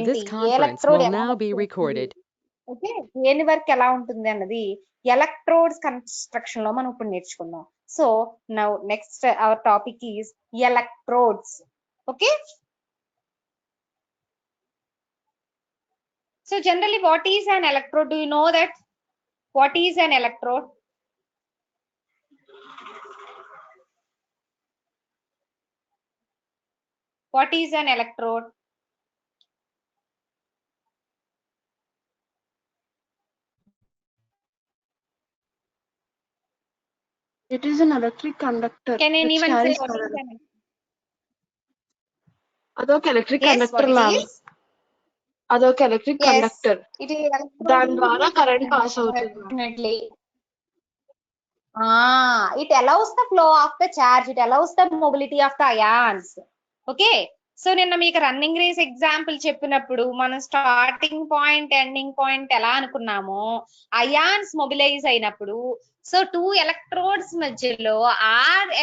This conference will now be recorded. Okay, దేని work ఎలా ఉంటుంది అన్నది ఎలక్ట్రోడ్స్ కన్స్ట్రక్షన్ లో మనం ఇప్పుడు నేర్చుకుందాం. So now next our topic is electrodes. Okay, so generally what is an electrode? Do you know that what is an electrode? What is an electrode? It is an electric conductor. Can anyone say what is an? అదొక electric Yes, conductor what ma'am. it is? అదొక electric Yes, conductor. it is electrode. దాని ద్వారా current pass అవుతుంది. Definitely. It allows the flow of the charge. It allows the mobility of the ions. Okay. So నిన్న మీకు running race example చెప్పినప్పుడు మనం starting point ending point ఎలా అనుకున్నామో ions mobilize అయినప్పుడు సో టూ ఎలక్ట్రోడ్స్ మధ్యలో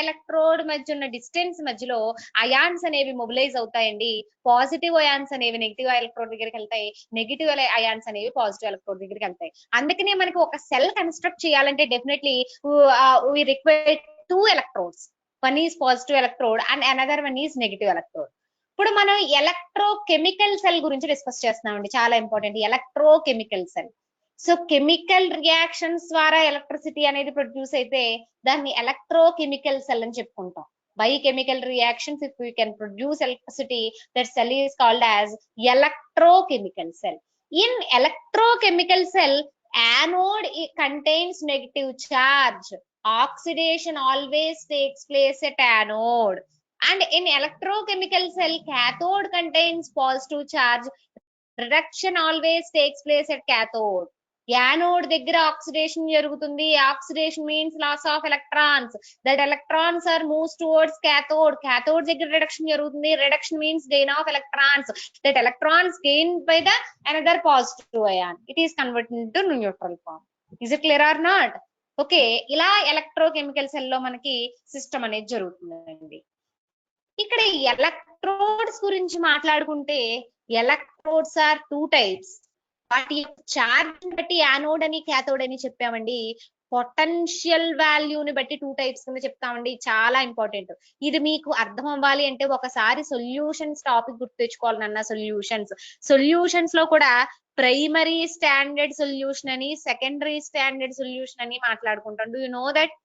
electrode మధ్య ఉన్న డిస్టెన్స్ మధ్యలో అయాన్స్ అనేవి మొబిలైజ్ అవుతాయండి. పాజిటివ్ అయాన్స్ అనేవి నెగిటివ్ ఎలక్ట్రోడ్ దగ్గరికి వెళ్తాయి, నెగిటివ్ అయాన్స్ అనేవి పాజిటివ్ ఎలక్ట్రోడ్ దగ్గరికి వెళ్తాయి. అందుకనే మనకి ఒక సెల్ కన్స్ట్రక్ట్ చేయాలంటే definitely we require two electrodes. One is positive electrode and another one is negative electrode. ఇప్పుడు మనం ఎలక్ట్రోకెమికల్ సెల్ గురించి డిస్కస్ చేస్తున్నామండి, చాలా important. Electrochemical cell, so chemical reactions ద్వారా ఎలక్ట్రిసిటీ అనేది ప్రొడ్యూస్ అయితే దాన్ని ఎలక్ట్రోకెమికల్ సెల్ అని చెప్పుకుంటాం. By chemical reactions if you can produce electricity, that cell is called as electrochemical cell. In electrochemical cell, anode contains negative charge. Oxidation always takes place at anode. And in electrochemical cell, cathode contains positive charge. Reduction always takes place at cathode. Anode దగ్గర oxidation జరుగుతుంది. Oxidation means loss of electrons. That electrons are moves towards cathode. cathode దగ్గర reduction జరుగుతుంది. Reduction means gain of electrons. That electrons gain by the another positive ion. It is converted into neutral form. Is it clear or not? Okay, ఇలా electrochemical cell లో మనకి system అనేది జరుగుతుందండి. ఇక్కడ electrodes గురించి మాట్లాడుకుంటే ఎలక్ట్రోడ్స్ ఆర్ టూ టైప్స్. వాటి charge బట్టి యానోడ్ అని క్యాథోడ్ అని చెప్పామండి. పొటెన్షియల్ వాల్యూని బట్టి టూ టైప్స్ కింద చెప్తామండి. చాలా ఇంపార్టెంట్. ఇది మీకు అర్థం అవ్వాలి అంటే ఒకసారి సొల్యూషన్స్ టాపిక్ గుర్తు తెచ్చుకోవాలన్న సొల్యూషన్స్ లో కూడా ప్రైమరీ స్టాండర్డ్ సొల్యూషన్ అని, సెకండరీ స్టాండర్డ్ సొల్యూషన్ అని మాట్లాడుకుంటాం. Do you know that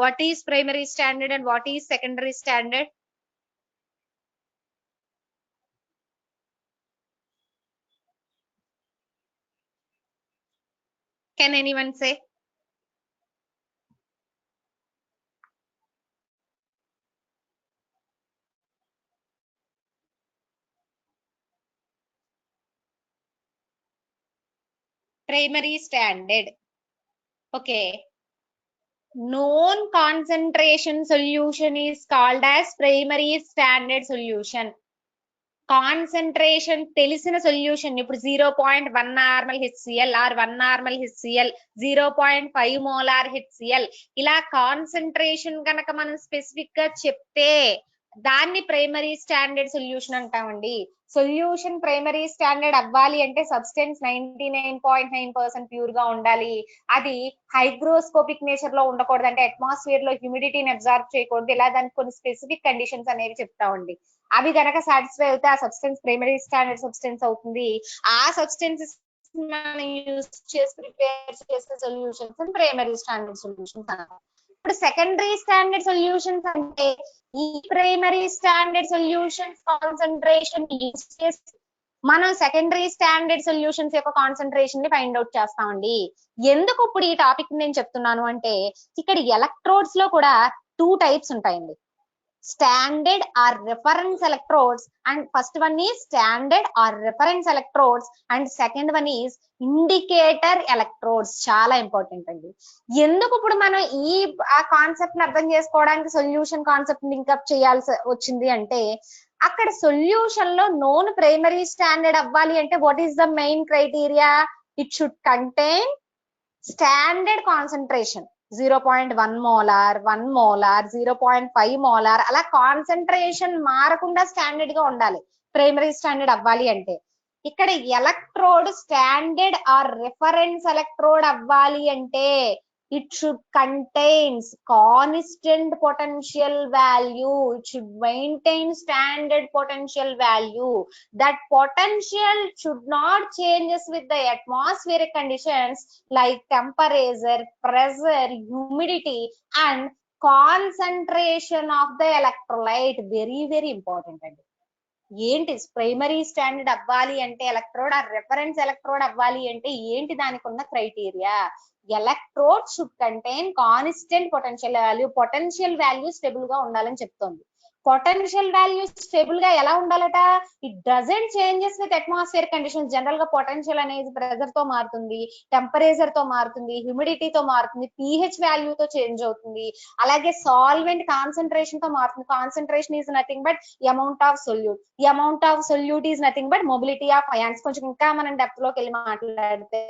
what is primary standard and what is secondary standard? Can anyone say? Primary standard. Okay. Known concentration solution is called as primary standard solution. Concentration తెలిసిన solution ఇప్పుడు 0.1 normal HCl or 1 normal HCl, 0.5 molar HCl, ఇలా concentration కనుక మనం specific గా చెప్తే దాన్ని primary standard solution అంటామండి. Solution primary standard అవ్వాలి అంటే సబ్స్టెన్స్ 99.9% ప్యూర్ గా ఉండాలి. అది హైగ్రోస్కోపిక్ నేచర్ లో ఉండకూడదు, అంటే అట్మాస్ఫియర్ లో హ్యూమిడిటీని అబ్జర్వ్ చేయకూడదు. ఇలా దానికి కొన్ని స్పెసిఫిక్ కండిషన్స్ అనేవి చెప్తామండి. అవి గనక సాటిస్ఫై అయితే ఆ సబ్స్టెన్స్ ప్రైమరీ స్టాండర్డ్ సబ్స్టెన్స్ అవుతుంది. ఆ సబ్స్టెన్సెస్ మనం యూజ్ చేసి ప్రిపేర్ చేసే సొల్యూషన్స్ ప్రైమరీ స్టాండర్డ్ సొల్యూషన్స్ అన్నమాట. ఇప్పుడు సెకండరీ స్టాండర్డ్ సొల్యూషన్స్ అంటే ఈ primary standard solutions concentration use చేసి మనం సెకండరీ స్టాండర్డ్ సొల్యూషన్స్ యొక్క కాన్సంట్రేషన్ ని ఫైండ్ అవుట్ చేస్తామండి. ఎందుకు ఇప్పుడు ఈ టాపిక్ నేను చెప్తున్నాను అంటే ఇక్కడ ఎలక్ట్రోడ్స్ లో కూడా టూ టైప్స్ ఉంటాయండి. standard or reference electrodes, and first one is standard or reference electrodes and second one is indicator electrodes. చాలా ఇంపార్టెంట్ అండి. ఎందుకు ఇప్పుడు మనం ఈ కాన్సెప్ట్ ని అర్థం చేసుకోవడానికి సొల్యూషన్ కాన్సెప్ట్ లింకప్ చేయాల్సి వచ్చింది అంటే అక్కడ సొల్యూషన్ లో నోన్ ప్రైమరీ స్టాండర్డ్ అవ్వాలి అంటే what is the main criteria? It should contain standard concentration 0.1 molar, 1 molar, 0.5 molar, అలా కాన్సంట్రేషన్ మారకుండా స్టాండర్డ్ గా ఉండాలి ప్రైమరీ స్టాండర్డ్ అవ్వాలి అంటే. ఇక్కడ electrode standard are reference electrode అవ్వాలి అంటే it should contains constant potential value, it should maintain standard potential value. That potential should not changes with the atmospheric conditions like temperature, pressure, humidity and concentration of the electrolyte. Very important అండి. ఏంటి primary standard అవ్వాలి అంటే electrode ఆ reference electrode అవ్వాలి అంటే ఏంటి దానికి ఉన్న criteria? Electrode should contain constant potential value stable గా ఉండాలని చెప్తోంది. పొటెన్షియల్ వాల్యూ స్టేబుల్ గా ఎలా ఉండాలట? It doesn't changes with atmosphere conditions. General గా పొటెన్షియల్ అనేది ప్రెజర్ తో మారుతుంది, టెంపరేచర్ తో మారుతుంది, హ్యూమిడిటీతో మారుతుంది, pH వాల్యూతో చేంజ్ అవుతుంది, అలాగే సాల్వెంట్ కాన్సన్ట్రేషన్ తో మారుతుంది. Concentration is nothing but amount of solute, ఈ amount of solute is nothing but mobility of ions. కొంచెం ఇంకా మనం డెప్త్ లోకి వెళ్ళి మాట్లాడితే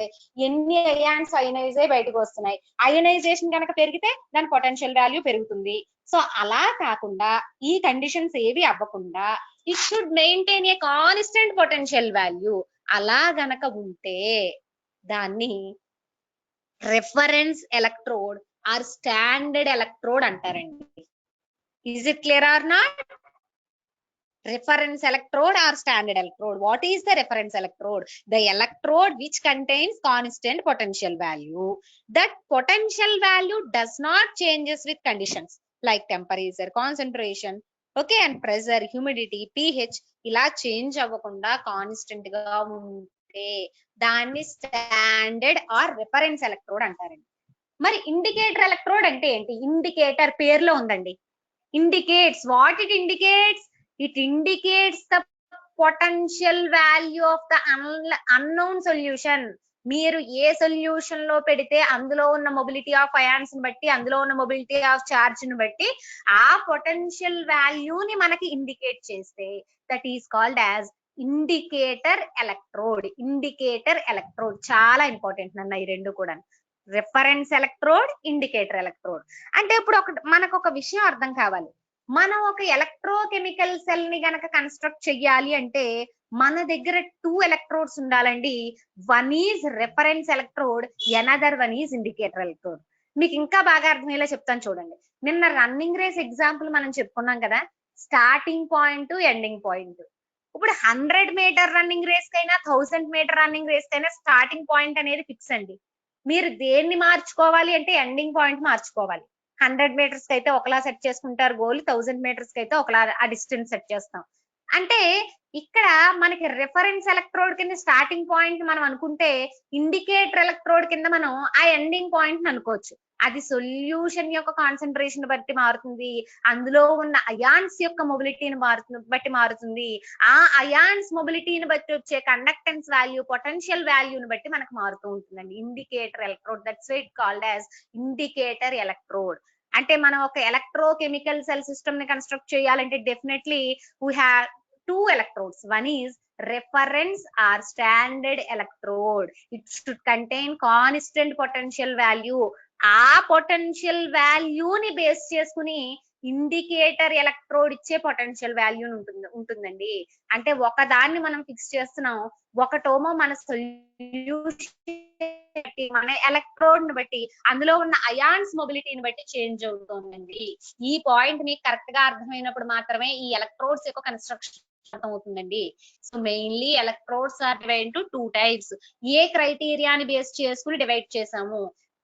ఎన్ని అయాన్స్ అయనైజ్ అయ్యి బయటకు వస్తున్నాయి, అయనైజేషన్ కనుక పెరిగితే దాని పొటెన్షియల్ వాల్యూ పెరుగుతుంది. సో అలా కాకుండా ఈ కండిషన్స్ ఏవి అవ్వకుండా it should maintain a constant potential value. అలా గనక ఉంటే దాన్ని reference electrode or standard electrode అంటారండి. Is it clear or not? Reference electrode or standard electrode. What is the reference electrode? The electrode which contains constant potential value. That potential value does not changes with conditions like temperature, concentration, okay, and pressure, humidity, pH. ఇలా change అవ్వకుండా constant గా ఉంటే దాన్ని standard are reference electrode అంటారండి. మరి indicator electrode అంటే ఏంటి? Indicator పేరులో ఉందండి. Indicates. What it indicates? It indicates the potential value of the unknown solution. మీరు ఏ సొల్యూషన్ లో పెడితే అందులో ఉన్న మొబిలిటీ ఆఫ్ అయాన్స్ ని బట్టి, అందులో ఉన్న మొబిలిటీ ఆఫ్ చార్జ్ ని బట్టి ఆ పొటెన్షియల్ వాల్యూని మనకి ఇండికేట్ చేస్తే that is called as indicator electrode. Indicator electrode చాలా ఇంపార్టెంట్ అన్న ఈ రెండు కూడా. Reference electrode, indicator electrode. అంటే ఇప్పుడు మనకు ఒక విషయం అర్థం కావాలి. మనం ఒక ఎలక్ట్రోకెమికల్ సెల్ ని గనక కన్స్ట్రక్ట్ చెయ్యాలి అంటే మన దగ్గర 2 ఎలక్ట్రోడ్స్ ఉండాలండి. One is reference electrode, another one is indicator electrode. మీకు ఇంకా బాగా అర్థమయ్యేలా చెప్తాను చూడండి. నిన్న రన్నింగ్ రేస్ ఎగ్జాంపుల్ మనం చెప్పుకున్నాం కదా, స్టార్టింగ్ పాయింట్, ఎండింగ్ పాయింట్. ఇప్పుడు 100 మీటర్ రన్నింగ్ రేస్ కైనా 1000 మీటర్ రన్నింగ్ రేస్ కైనా స్టార్టింగ్ పాయింట్ అనేది ఫిక్స్ అండి. మీరు దేన్ని మార్చుకోవాలి అంటే ఎండింగ్ పాయింట్ మార్చుకోవాలి. 100 మీటర్స్ కి అయితే ఒకలా సెట్ చేసుకుంటారు గోల్, 1000 మీటర్స్ కి అయితే ఒకలా ఆ డిస్టెన్స్ సెట్ చేస్తాం. అంటే ఇక్కడ మనకి రిఫరెన్స్ ఎలక్ట్రోడ్ కింద స్టార్టింగ్ పాయింట్ మనం అనుకుంటే, ఇండికేటర్ ఎలక్ట్రోడ్ కింద మనం ఆ ఎండింగ్ పాయింట్ అనుకోవచ్చు. అది సొల్యూషన్ యొక్క కాన్సన్ట్రేషన్ బట్టి మారుతుంది, అందులో ఉన్న అయాన్స్ యొక్క మొబిలిటీని బట్టి మారుతుంది, ఆ అయాన్స్ మొబిలిటీని బట్టి వచ్చే కండక్టెన్స్ వాల్యూ, పొటెన్షియల్ వాల్యూని బట్టి మనకు మారుతూ ఉంటుందండి indicator electrode. That's why it called as indicator electrode. అంటే మనం ఒక ఎలక్ట్రోకెమికల్ సెల్ సిస్టమ్ ని కన్స్ట్రక్ట్ చేయాలంటే definitely we have 2 electrodes. One is reference or standard electrode. It should contain constant potential value. ఆ పొటెన్షియల్ వాల్యూని బేస్ చేసుకుని indicator electrode ఇచ్చే potential value ఉంటుందండి. అంటే ఒక దాన్ని మనం ఫిక్స్ చేస్తున్నాం, ఒకటోమో మన సొల్యూషన్ మన ఎలక్ట్రోడ్ ని బట్టి, అందులో ఉన్న అయాన్స్ మొబిలిటీని బట్టి చేంజ్ అవుతుందండి. ఈ పాయింట్ మీకు కరెక్ట్ గా అర్థమైనప్పుడు మాత్రమే ఈ ఎలక్ట్రోడ్స్ యొక్క కన్స్ట్రక్షన్ అర్థమవుతుందండి. So mainly electrodes are divide into 2 types. ఏ క్రైటీరియాని బేస్ చేసుకుని డివైడ్ చేసాము?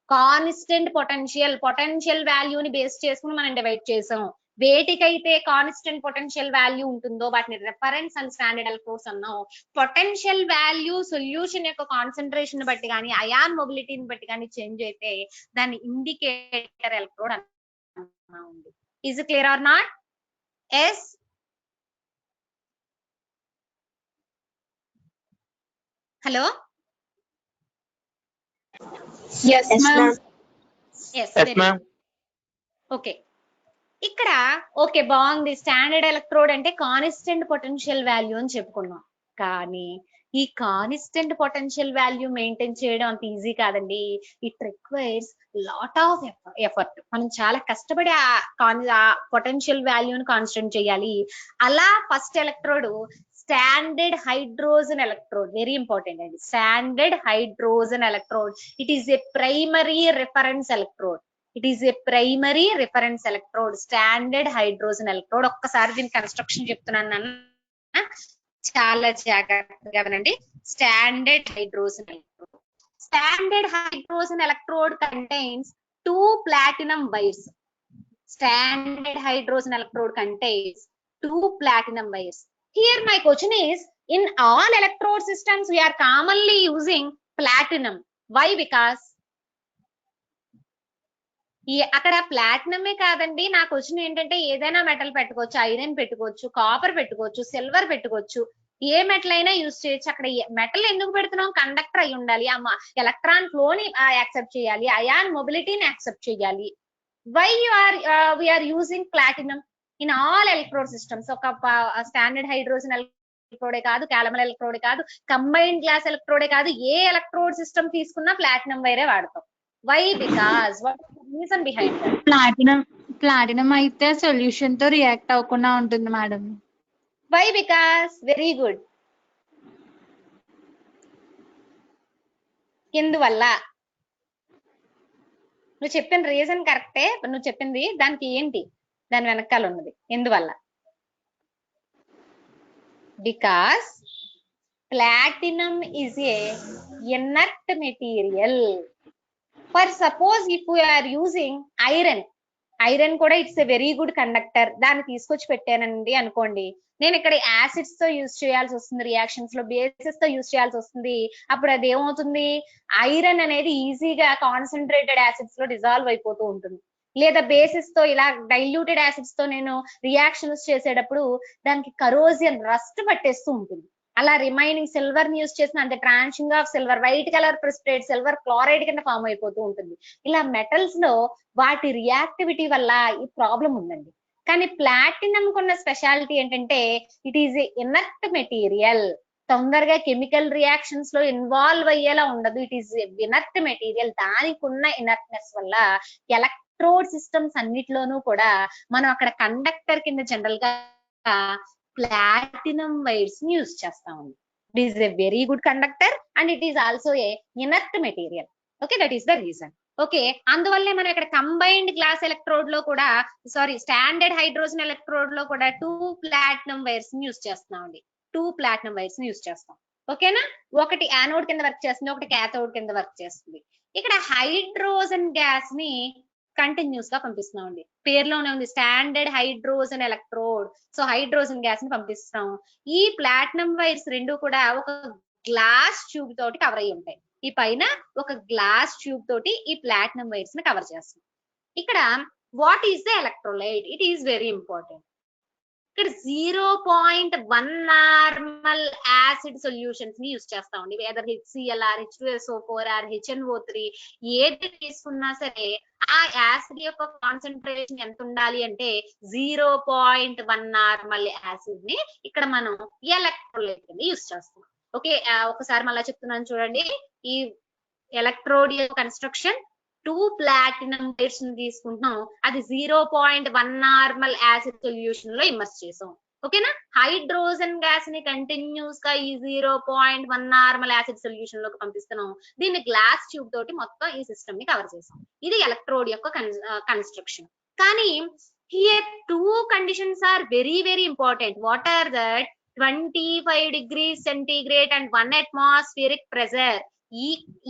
కాన్స్టెంట్ పొటెన్షియల్ వాల్యూని బేస్ చేసుకుని మనం డివైడ్ చేసాం. వేటికైతే కాన్స్టెంట్ పొటెన్షియల్ వాల్యూ ఉంటుందో వాటిని రెఫరెన్స్ అండ్ స్టాండర్డ్ ఎలక్ట్రోడ్స్ అన్నాం. పొటెన్షియల్ వాల్యూ సొల్యూషన్ యొక్క కాన్సన్ట్రేషన్ బట్టి కానీ, అయాన్ మొబిలిటీని బట్టి కానీ చేంజ్ అయితే దాన్ని ఇండికేటర్ ఎలక్ట్రోడ్ అన్నాం. Is clear or not? Yes. Hello. Yes, ma'am. Yes, ma'am. Okay, ఇక్కడ ఓకే బాగుంది. స్టాండర్డ్ ఎలక్ట్రోడ్ అంటే కాన్స్టెంట్ పొటెన్షియల్ వాల్యూ అని చెప్పుకున్నాం. కానీ ఈ కాన్స్టెంట్ పొటెన్షియల్ వాల్యూ మెయింటైన్ చేయడం అంత ఈజీ కాదండి. It requires lot of effort. మనం చాలా కష్టపడి ఆ పొటెన్షియల్ వాల్యూని కాన్స్టెంట్ చేయాలి. అలా first electrode standard hydrogen electrode, very important అండి. Standard hydrogen electrode, it is a primary reference electrode. It is a primary reference electrode, standard hydrogen electrode. ఒక్కసారి దీని కన్స్ట్రక్షన్ చెప్తున్నాను, చాలా జాగ్రత్తగా వినండి. Standard hydrogen electrode. Standard hydrogen electrode contains 2 platinum wires. Standard hydrogen electrode contains 2 platinum wires. Here my question is, in all electrode systems we are commonly using platinum. Why? Because అక్కడ ప్లాటినమే కాదండి, నా question ఏంటంటే ఏదైనా metal పెట్టుకోవచ్చు, iron పెట్టుకోవచ్చు, copper పెట్టుకోవచ్చు, silver పెట్టుకోవచ్చు, ఏ metal అయినా యూజ్ చేయొచ్చు. అక్కడ మెటల్ ఎందుకు పెడుతున్నాం? కండక్టర్ అయి ఉండాలి, ఎలక్ట్రాన్ ఫ్లో ని యాక్సెప్ట్ చేయాలి, అయాన్ మొబిలిటీని యాక్సెప్ట్ చేయాలి. Why we are using platinum in all electrode systems? ఒక స్టాండర్డ్ హైడ్రోజన్ ఎలక్ట్రోడే కాదు, క్యాలమల్ ఎలక్ట్రోడే కాదు, కంబైన్డ్ గ్లాస్ ఎలక్ట్రోడే కాదు, ఏ ఎలక్ట్రోడ్ సిస్టమ్ తీసుకున్నా ప్లాటినం వైరే వాడతాం. Why? Because what is the reason behind that? Platinum అయితే సొల్యూషన్ తో రియాక్ట్ అవ్వకుండా ఉంటుంది madam. Why? Because, very good, ఎందువల్ల? నువ్వు చెప్పిన రీజన్ కరెక్టే, నువ్వు చెప్పింది దానికి ఏంటి దాని వెనకాల ఉన్నది, ఎందువల్ల? Because platinum is a inert material. For suppose if we are using iron కూడా it's a very good conductor, దాన్ని తీసుకొచ్చి పెట్టానండి అనుకోండి, నేను ఇక్కడ యాసిడ్స్ తో యూజ్ చేయాల్సి వస్తుంది, రియాక్షన్స్ లో బేసెస్ తో యూజ్ చేయాల్సి వస్తుంది. అప్పుడు అది ఏమవుతుంది? ఐరన్ అనేది ఈజీగా కాన్సన్ట్రేటెడ్ యాసిడ్స్ లో డిజాల్వ్ అయిపోతూ ఉంటుంది. లేదా బేసిస్ తో ఇలా డైల్యూటెడ్ యాసిడ్స్ తో నేను రియాక్షన్స్ చేసేటప్పుడు దానికి కరోజియన్, రస్ట్ పట్టేస్తూ ఉంటుంది. అలా రిమైనింగ్ సిల్వర్ ని యూజ్ చేసిన అంటే ట్రాన్షింగ్ of silver, white colour precipitate silver chloride కింద ఫామ్ అయిపోతూ ఉంటుంది. ఇలా మెటల్స్ లో వాటి రియాక్టివిటీ వల్ల ఈ ప్రాబ్లం ఉందండి. కానీ ప్లాటినం కొన్న స్పెషాలిటీ ఏంటంటే it is A inert material, తొందరగా కెమికల్ రియాక్షన్స్ లో ఇన్వాల్వ్ అయ్యేలా ఉండదు. It is inert material. దానికి ఉన్న ఇనర్ట్నెస్ వల్ల ఎలక్ట్రోడ్ సిస్టమ్స్ అన్నిట్లోనూ కూడా మనం అక్కడ కండక్టర్ కింద జనరల్ గా ప్లాటినం వైర్స్ ని యూజ్ చేస్తామండి. It is a very good conductor and it is also a inert material. Okay, that is the reason. Okay, అందువల్లే మనం ఇక్కడ కంబైన్డ్ గ్లాస్ ఎలక్ట్రోడ్ లో కూడా, స్టాండర్డ్ హైడ్రోజన్ ఎలక్ట్రోడ్ లో కూడా 2 ప్లాటినం వైర్స్ ని యూజ్ చేస్తున్నామండి. 2 ప్లాటినం వైర్స్ ని యూజ్ చేస్తాం. ఓకేనా? ఒకటి యానోడ్ కింద వర్క్ చేస్తుంది, ఒకటి క్యాథోడ్ కింద వర్క్ చేస్తుంది. ఇక్కడ హైడ్రోజన్ గ్యాస్ ని కంటిన్యూస్ గా పంపిస్తున్నామండి. పేరులోనే ఉంది standard hydrogen electrode. So hydrogen gas ని పంపిస్తున్నాం. ఈ ప్లాటినం వైర్స్ రెండు కూడా ఒక గ్లాస్ ట్యూబ్ తోటి కవర్ అయి ఉంటాయి. ఈ పైన ఒక గ్లాస్ ట్యూబ్ తోటి ఈ ప్లాటినం వైర్స్ ని కవర్ చేస్తాం. ఇక్కడ what is the electrolyte? It is very important. ఇక్కడ 0.1 నార్మల్ యాసిడ్ సొల్యూషన్స్ ని యూజ్ చేస్తామండి. వేదర్ HCl, H2SO4, HNO3 ఏది తీసుకున్నా సరే ఆ యాసిడ్ యొక్క కాన్సన్ట్రేషన్ ఎంత ఉండాలి అంటే 0.1 నార్మల్ యాసిడ్ ని ఇక్కడ మనం ఎలక్ట్రోలైట్ ని యూజ్ చేస్తాం. ఓకే, ఒకసారి మళ్ళీ చెప్తున్నాను చూడండి. ఈ ఎలక్ట్రోడ్ యొక్క కన్స్ట్రక్షన్ 2 ప్లాటినం వైర్స్ ని తీసుకుంటున్నాం, అది 0.1 నార్మల్ యాసిడ్ సొల్యూషన్ లో ఇమర్స్ చేసాం. ఓకేనా? హైడ్రోజన్ గ్యాస్ ని కంటిన్యూస్ గా ఈ 0.1 నార్మల్ యాసిడ్ సొల్యూషన్ లోకి పంపిస్తున్నాం. దీన్ని గ్లాస్ ట్యూబ్ తోటి మొత్తం ఈ సిస్టమ్ ని కవర్ చేసాం. ఇది ఎలక్ట్రోడ్ యొక్క కన్స్ట్రక్షన్. కానీ here 2 conditions are very very important. What are that? 25 degrees centigrade and 1 atmospheric pressure.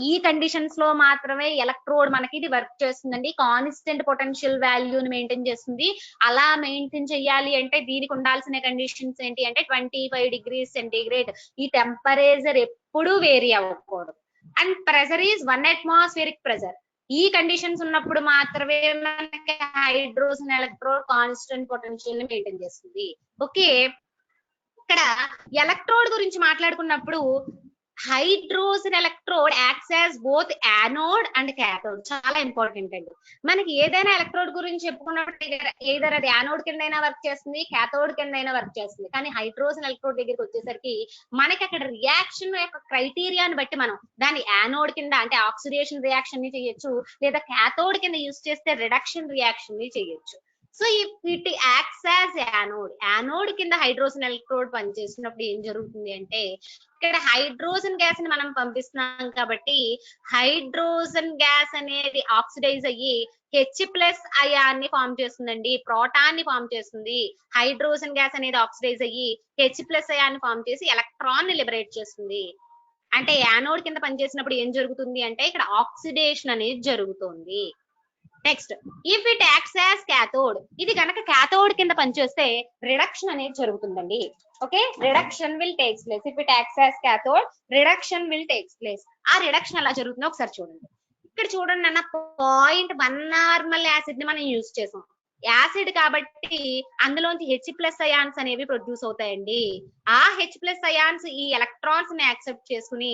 ఈ కండిషన్స్ లో మాత్రమే ఎలక్ట్రోడ్ మనకి ఇది వర్క్ చేస్తుందండి. కాన్స్టెంట్ పొటెన్షియల్ వాల్యూని మెయింటైన్ చేస్తుంది. అలా మెయింటైన్ చేయాలి అంటే దీనికి ఉండాల్సిన కండిషన్స్ ఏంటి అంటే 25 degrees centigrade. ఈ టెంపరేచర్ ఎప్పుడు వేరీ అవ్వకూడదు. And pressure is 1 atmospheric pressure. ఈ కండిషన్స్ ఉన్నప్పుడు మాత్రమే మనకి హైడ్రోజన్ ఎలక్ట్రోడ్ కాన్స్టెంట్ పొటెన్షియల్ ని మెయింటైన్ చేస్తుంది. ఓకే, ఇక్కడ ఎలక్ట్రోడ్ గురించి మాట్లాడుకున్నప్పుడు hydrogen electrode acts as both anode and cathode. చాలా ఇంపార్టెంట్ అండి. మనకి ఏదైనా ఎలక్ట్రోడ్ గురించి చెప్పుకున్నప్పుడు ఏదైనా అది యానోడ్ కింద అయినా వర్క్ చేస్తుంది, క్యాథోడ్ కింద అయినా వర్క్ చేస్తుంది. కానీ హైడ్రోజన్ ఎలక్ట్రోడ్ దగ్గరికి వచ్చేసరికి మనకి అక్కడ రియాక్షన్ యొక్క క్రైటీరియాని బట్టి మనం దాన్ని యానోడ్ కింద అంటే ఆక్సిడేషన్ రియాక్షన్ ని చేయొచ్చు, లేదా క్యాథోడ్ కింద యూజ్ చేస్తే రిడక్షన్ రియాక్షన్ ని చేయొచ్చు. So it acts as anode కింద హైడ్రోజన్ ఎలక్ట్రోడ్ పనిచేసినప్పుడు ఏం జరుగుతుంది అంటే ఇక్కడ హైడ్రోజన్ గ్యాస్ ని మనం పంపిస్తున్నాం కాబట్టి హైడ్రోజన్ గ్యాస్ అనేది ఆక్సిడైజ్ అయ్యి H+ అయాన్ని ఫామ్ చేస్తుందండి, ప్రోటాన్ ని ఫామ్ చేస్తుంది. హైడ్రోజన్ గ్యాస్ అనేది ఆక్సిడైజ్ అయ్యి H+ అయాన్ని ఫామ్ చేసి ఎలక్ట్రాన్ ని లిబరేట్ చేస్తుంది. అంటే యానోడ్ కింద పనిచేసినప్పుడు ఏం జరుగుతుంది అంటే ఇక్కడ ఆక్సిడేషన్ అనేది జరుగుతుంది. Next if it acts as cathode, ఇది కనుక క్యాథోడ్ కింద పనిచేస్తే రిడక్షన్ అనేది జరుగుతుందండి. Okay, reduction will takes place. If it acts as cathode reduction will takes place. ఆ రిడక్షన్ ఎలా జరుగుతుందో ఒకసారి చూడండి. ఇక్కడ చూడండి అన్న, 0.1 నార్మల్ యాసిడ్ ని మనం యూజ్ చేసాం. యాసిడ్ కాబట్టి అందులోంచి H+ అయాన్స్ అనేవి ప్రొడ్యూస్ అవుతాయండి. ఆ H+ అయాన్స్ ఈ ఎలక్ట్రాన్స్ ని యాక్సెప్ట్ చేసుకుని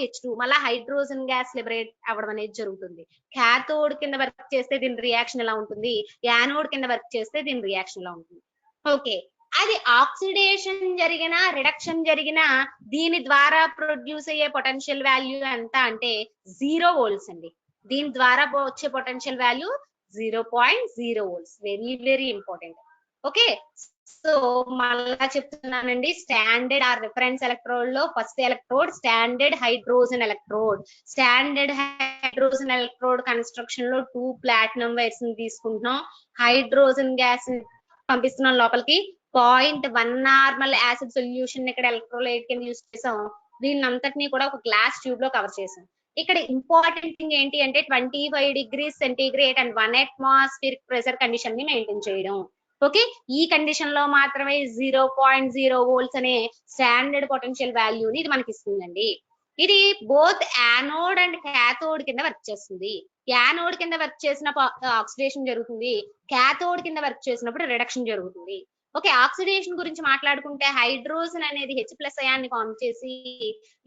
H2 మళ్ళీ హైడ్రోజన్ గ్యాస్ లిబరేట్ అవ్వడం అనేది జరుగుతుంది. క్యాథోడ్ కింద వర్క్ చేస్తే దీని రియాక్షన్ ఎలా ఉంటుంది, యానోడ్ కింద వర్క్ చేస్తే దీని రియాక్షన్ ఎలా ఉంటుంది. ఓకే, అది ఆక్సిడేషన్ జరిగిన రిడక్షన్ జరిగిన దీని ద్వారా ప్రొడ్యూస్ అయ్యే పొటెన్షియల్ వాల్యూ ఎంత అంటే 0 volts అండి. దీని ద్వారా వచ్చే potential value 0.0 volts. Very very important. Okay, so మళ్ళా చెప్తున్నానండి, స్టాండర్డ్ ఆర్ రిఫరెన్స్ ఎలక్ట్రోడ్ లో first electrode standard hydrogen electrode. Standard hydrogen electrode construction లో 2 ప్లాటినం వైర్స్ ని తీసుకుంటున్నాం. హైడ్రోజన్ గ్యాస్ పంపిస్తున్నాం లోపలికి. 0.1 నార్మల్ యాసిడ్ సొల్యూషన్ ఇక్కడ ఎలక్ట్రోలైట్ కింద యూజ్ చేసాం. దీన్ని అంతటినీ కూడా ఒక గ్లాస్ ట్యూబ్ లో కవర్ చేసాం. ఇక్కడ ఇంపార్టెంట్ థింగ్ ఏంటి అంటే 25 degrees centigrade and 1 atmospheric pressure condition ని మెయింటైన్ చేయడం. ఓకే, ఈ కండిషన్ లో మాత్రమే 0.0 volts అనే స్టాండర్డ్ పొటెన్షియల్ వాల్యూని ఇది మనకి ఇస్తుందండి. ఇది బోత్ యానోడ్ అండ్ క్యాథోడ్ కింద వర్క్ చేస్తుంది. యానోడ్ కింద వర్క్ చేసినప్పుడు ఆక్సిడేషన్ జరుగుతుంది, క్యాథోడ్ కింద వర్క్ చేసినప్పుడు రిడక్షన్ జరుగుతుంది. ఓకే, ఆక్సిడేషన్ గురించి మాట్లాడుకుంటే హైడ్రోజన్ అనేది H+ అయాన్ని ఫామ్ చేసి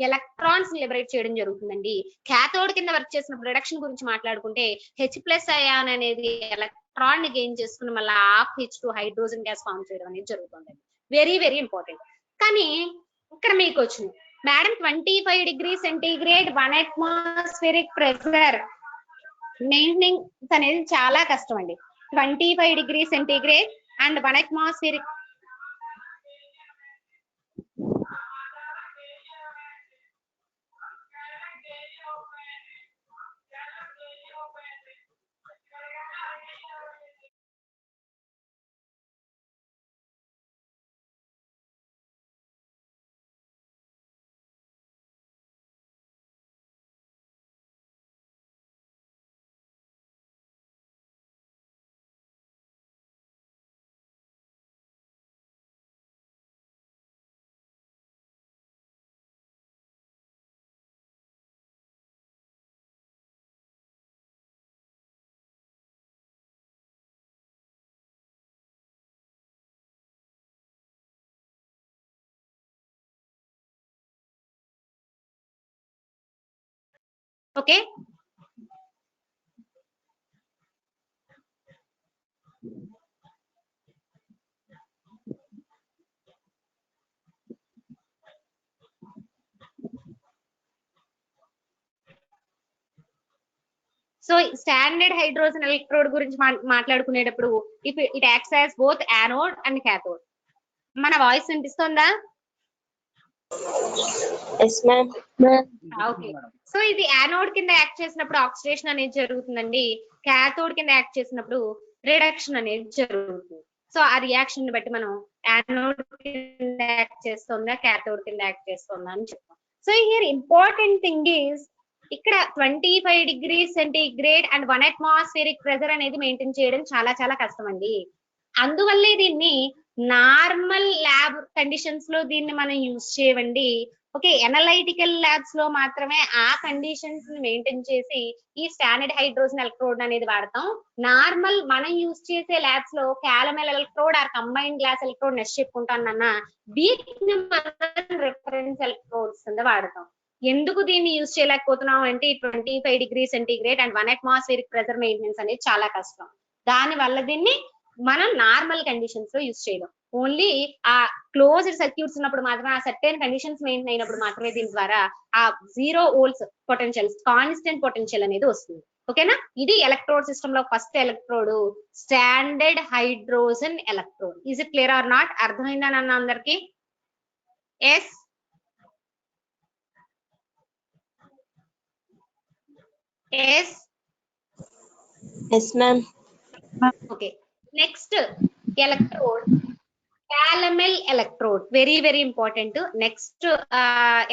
ఎలక్ట్రాన్స్ లిబరేట్ చేయడం జరుగుతుందండి. క్యాథోడ్ కింద వర్క్ చేసినప్పుడు రిడక్షన్ గురించి మాట్లాడుకుంటే H+ అయాన్ అనేది ఎలక్ట్రాన్ ని గెయిన్ చేసుకుని మళ్ళీ H2 హైడ్రోజన్ గ్యాస్ ఫామ్ చేయడం అనేది జరుగుతుంది. Very very important. కానీ ఇక్కడ మీకు వచ్చింది madam 25 degrees centigrade 1 atmospheric pressure maintaining అనేది చాలా కష్టం అండి. 25 degrees centigrade and 1 atmospheric okay, so standard hydrogen electrode గురించి మాట్లాడుకునేటప్పుడు it acts as both anode and cathode. మన వాయిస్ వినిపిస్తుందా? ఓకే, సో ఇది యానోడ్ కింద యాక్ట్ చేసినప్పుడు ఆక్సిడేషన్ అనేది జరుగుతుందండి. క్యాథోడ్ కింద యాక్ట్ చేసినప్పుడు రిడక్షన్ అనేది జరుగుతుంది. సో ఆ రియాక్షన్ ని బట్టి మనం యానోడ్ కింద యాక్ట్ చేస్తుందా క్యాథోడ్ కింద యాక్ట్ చేస్తుందా అని చెప్తాం. So here important thing is ఇక్కడ 25 degrees centigrade and 1 atmospheric pressure అనేది మెయింటైన్ చేయడం చాలా చాలా కష్టం అండి. అందువల్లే దీన్ని నార్మల్ ల్యాబ్ కండిషన్స్ లో దీన్ని మనం యూజ్ చేయవండి. ఓకే, ఎనలైటికల్ ల్యాబ్స్ లో మాత్రమే ఆ కండిషన్స్ ని మెయింటైన్ చేసి ఈ స్టాండర్డ్ హైడ్రోజన్ ఎలక్ట్రోడ్ అనేది వాడతాం. నార్మల్ మనం యూజ్ చేసే ల్యాబ్స్ లో calomel electrode or combine glass electrode next చెప్పుకుంటానన్న వీటిని మనం రిఫరెన్స్ ఎలక్ట్రోడ్స్ కింద వాడతాం. ఎందుకు దీన్ని యూజ్ చేయలేకపోతున్నాం అంటే 25 degrees centigrade and 1 atmospheric pressure maintenance అనేది చాలా కష్టం. దాని వల్ల దీన్ని మనం నార్మల్ కండిషన్స్ లో యూజ్ చేయలేం. ఓన్లీ ఆ క్లోజ్డ్ సర్క్యూట్స్ ఉన్నప్పుడు మాత్రమే, ఆ సర్టెన్ కండిషన్స్ మెయింటైన్ అయినప్పుడు మాత్రమే దీని ద్వారా ఆ 0 volts పొటెన్షియల్ కాన్స్టెంట్ పొటెన్షియల్ అనేది వస్తుంది. ఓకేనా? ఇది ఎలక్ట్రోడ్ సిస్టమ్ లో first electrode standard hydrogen electrode. Is it clear or not? అర్థమైందా నాన్న అందరికి? Yes. Yes. Yes ma'am. Okay, next electrode calomel electrode. Very very important. Next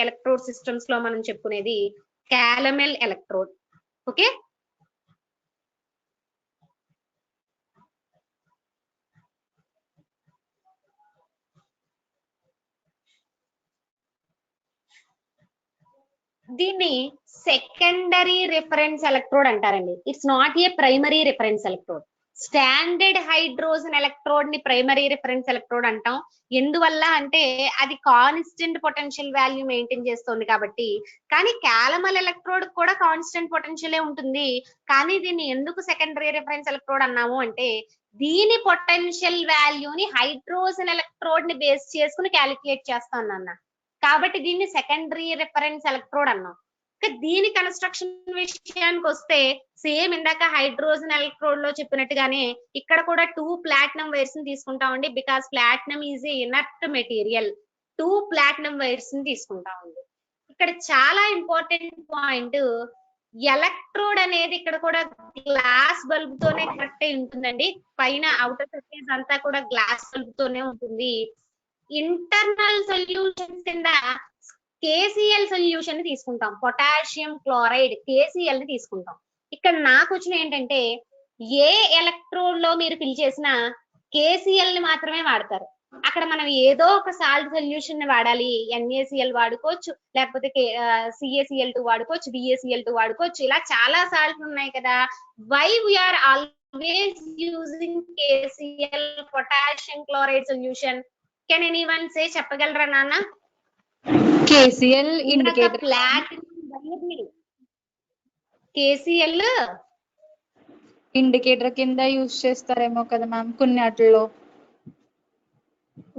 electrode systems లో మనం చెప్పుకునేది క్యాలమెల్ ఎలక్ట్రోడ్. ఓకే, దీన్ని సెకండరీ రిఫరెన్స్ ఎలక్ట్రోడ్ అంటారండి. It's not a primary reference electrode. Standard hydrogen electrode ని primary reference electrode అంటాం. ఎందువల్ల అంటే అది కాన్స్టెంట్ పొటెన్షియల్ వాల్యూ మెయింటైన్ చేస్తుంది కాబట్టి. కానీ క్యాలమల్ ఎలక్ట్రోడ్ కూడా కాన్స్టెంట్ పొటెన్షియలే ఉంటుంది. కానీ దీన్ని ఎందుకు సెకండరీ రిఫరెన్స్ ఎలక్ట్రోడ్ అన్నాము అంటే దీని పొటెన్షియల్ వాల్యూని హైడ్రోజన్ ఎలక్ట్రోడ్ ని బేస్ చేసుకుని క్యాలిక్యులేట్ చేస్తాం నాన్న. కాబట్టి దీన్ని సెకండరీ రిఫరెన్స్ ఎలక్ట్రోడ్ అన్నాం. దీని కన్స్ట్రక్షన్ విషయానికి వస్తే సేమ్ ఇందాక హైడ్రోజన్ ఎలక్ట్రోడ్ లో చెప్పినట్టుగానే ఇక్కడ కూడా 2 ప్లాటినం వైర్స్ ని తీసుకుంటామండి. Because platinum is a inert material. 2 platinum wires ని తీసుకుంటామండి. ఇక్కడ చాలా ఇంపార్టెంట్ పాయింట్, ఎలక్ట్రోడ్ అనేది ఇక్కడ కూడా గ్లాస్ బల్బ్ తోనే కనెక్ట్ అయి ఉంటుందండి. పైన అవుటర్ సర్ఫేస్ అంతా కూడా గ్లాస్ బల్బ్ తోనే ఉంటుంది. ఇంటర్నల్ సొల్యూషన్స్ కింద KCl సొల్యూషన్ ని తీసుకుంటాం. పొటాషియం క్లోరైడ్ KCl ని తీసుకుంటాం. ఇక్కడ నాకు వచ్చిన ఏంటంటే ఏ ఎలక్ట్రోడ్ లో మీరు ఫిల్ చేసిన KCl ని మాత్రమే వాడతారు. అక్కడ మనం ఏదో ఒక సాల్ట్ సొల్యూషన్ ని వాడాలి. NaCl వాడుకోవచ్చు, లేకపోతే CaCl2 వాడుకోవచ్చు, BaCl2 వాడుకోవచ్చు. ఇలా చాలా సాల్ట్ ఉన్నాయి కదా. Why we're always using KCl potassium chloride solution? Can anyone say? చెప్పగలరా నాన్న? KCl ఇండికేటర్ KCl ఇండికేటర్ కింద యూజ్ చేస్తారేమో కదా మ్యామ్ కొన్ని వాటిల్లో.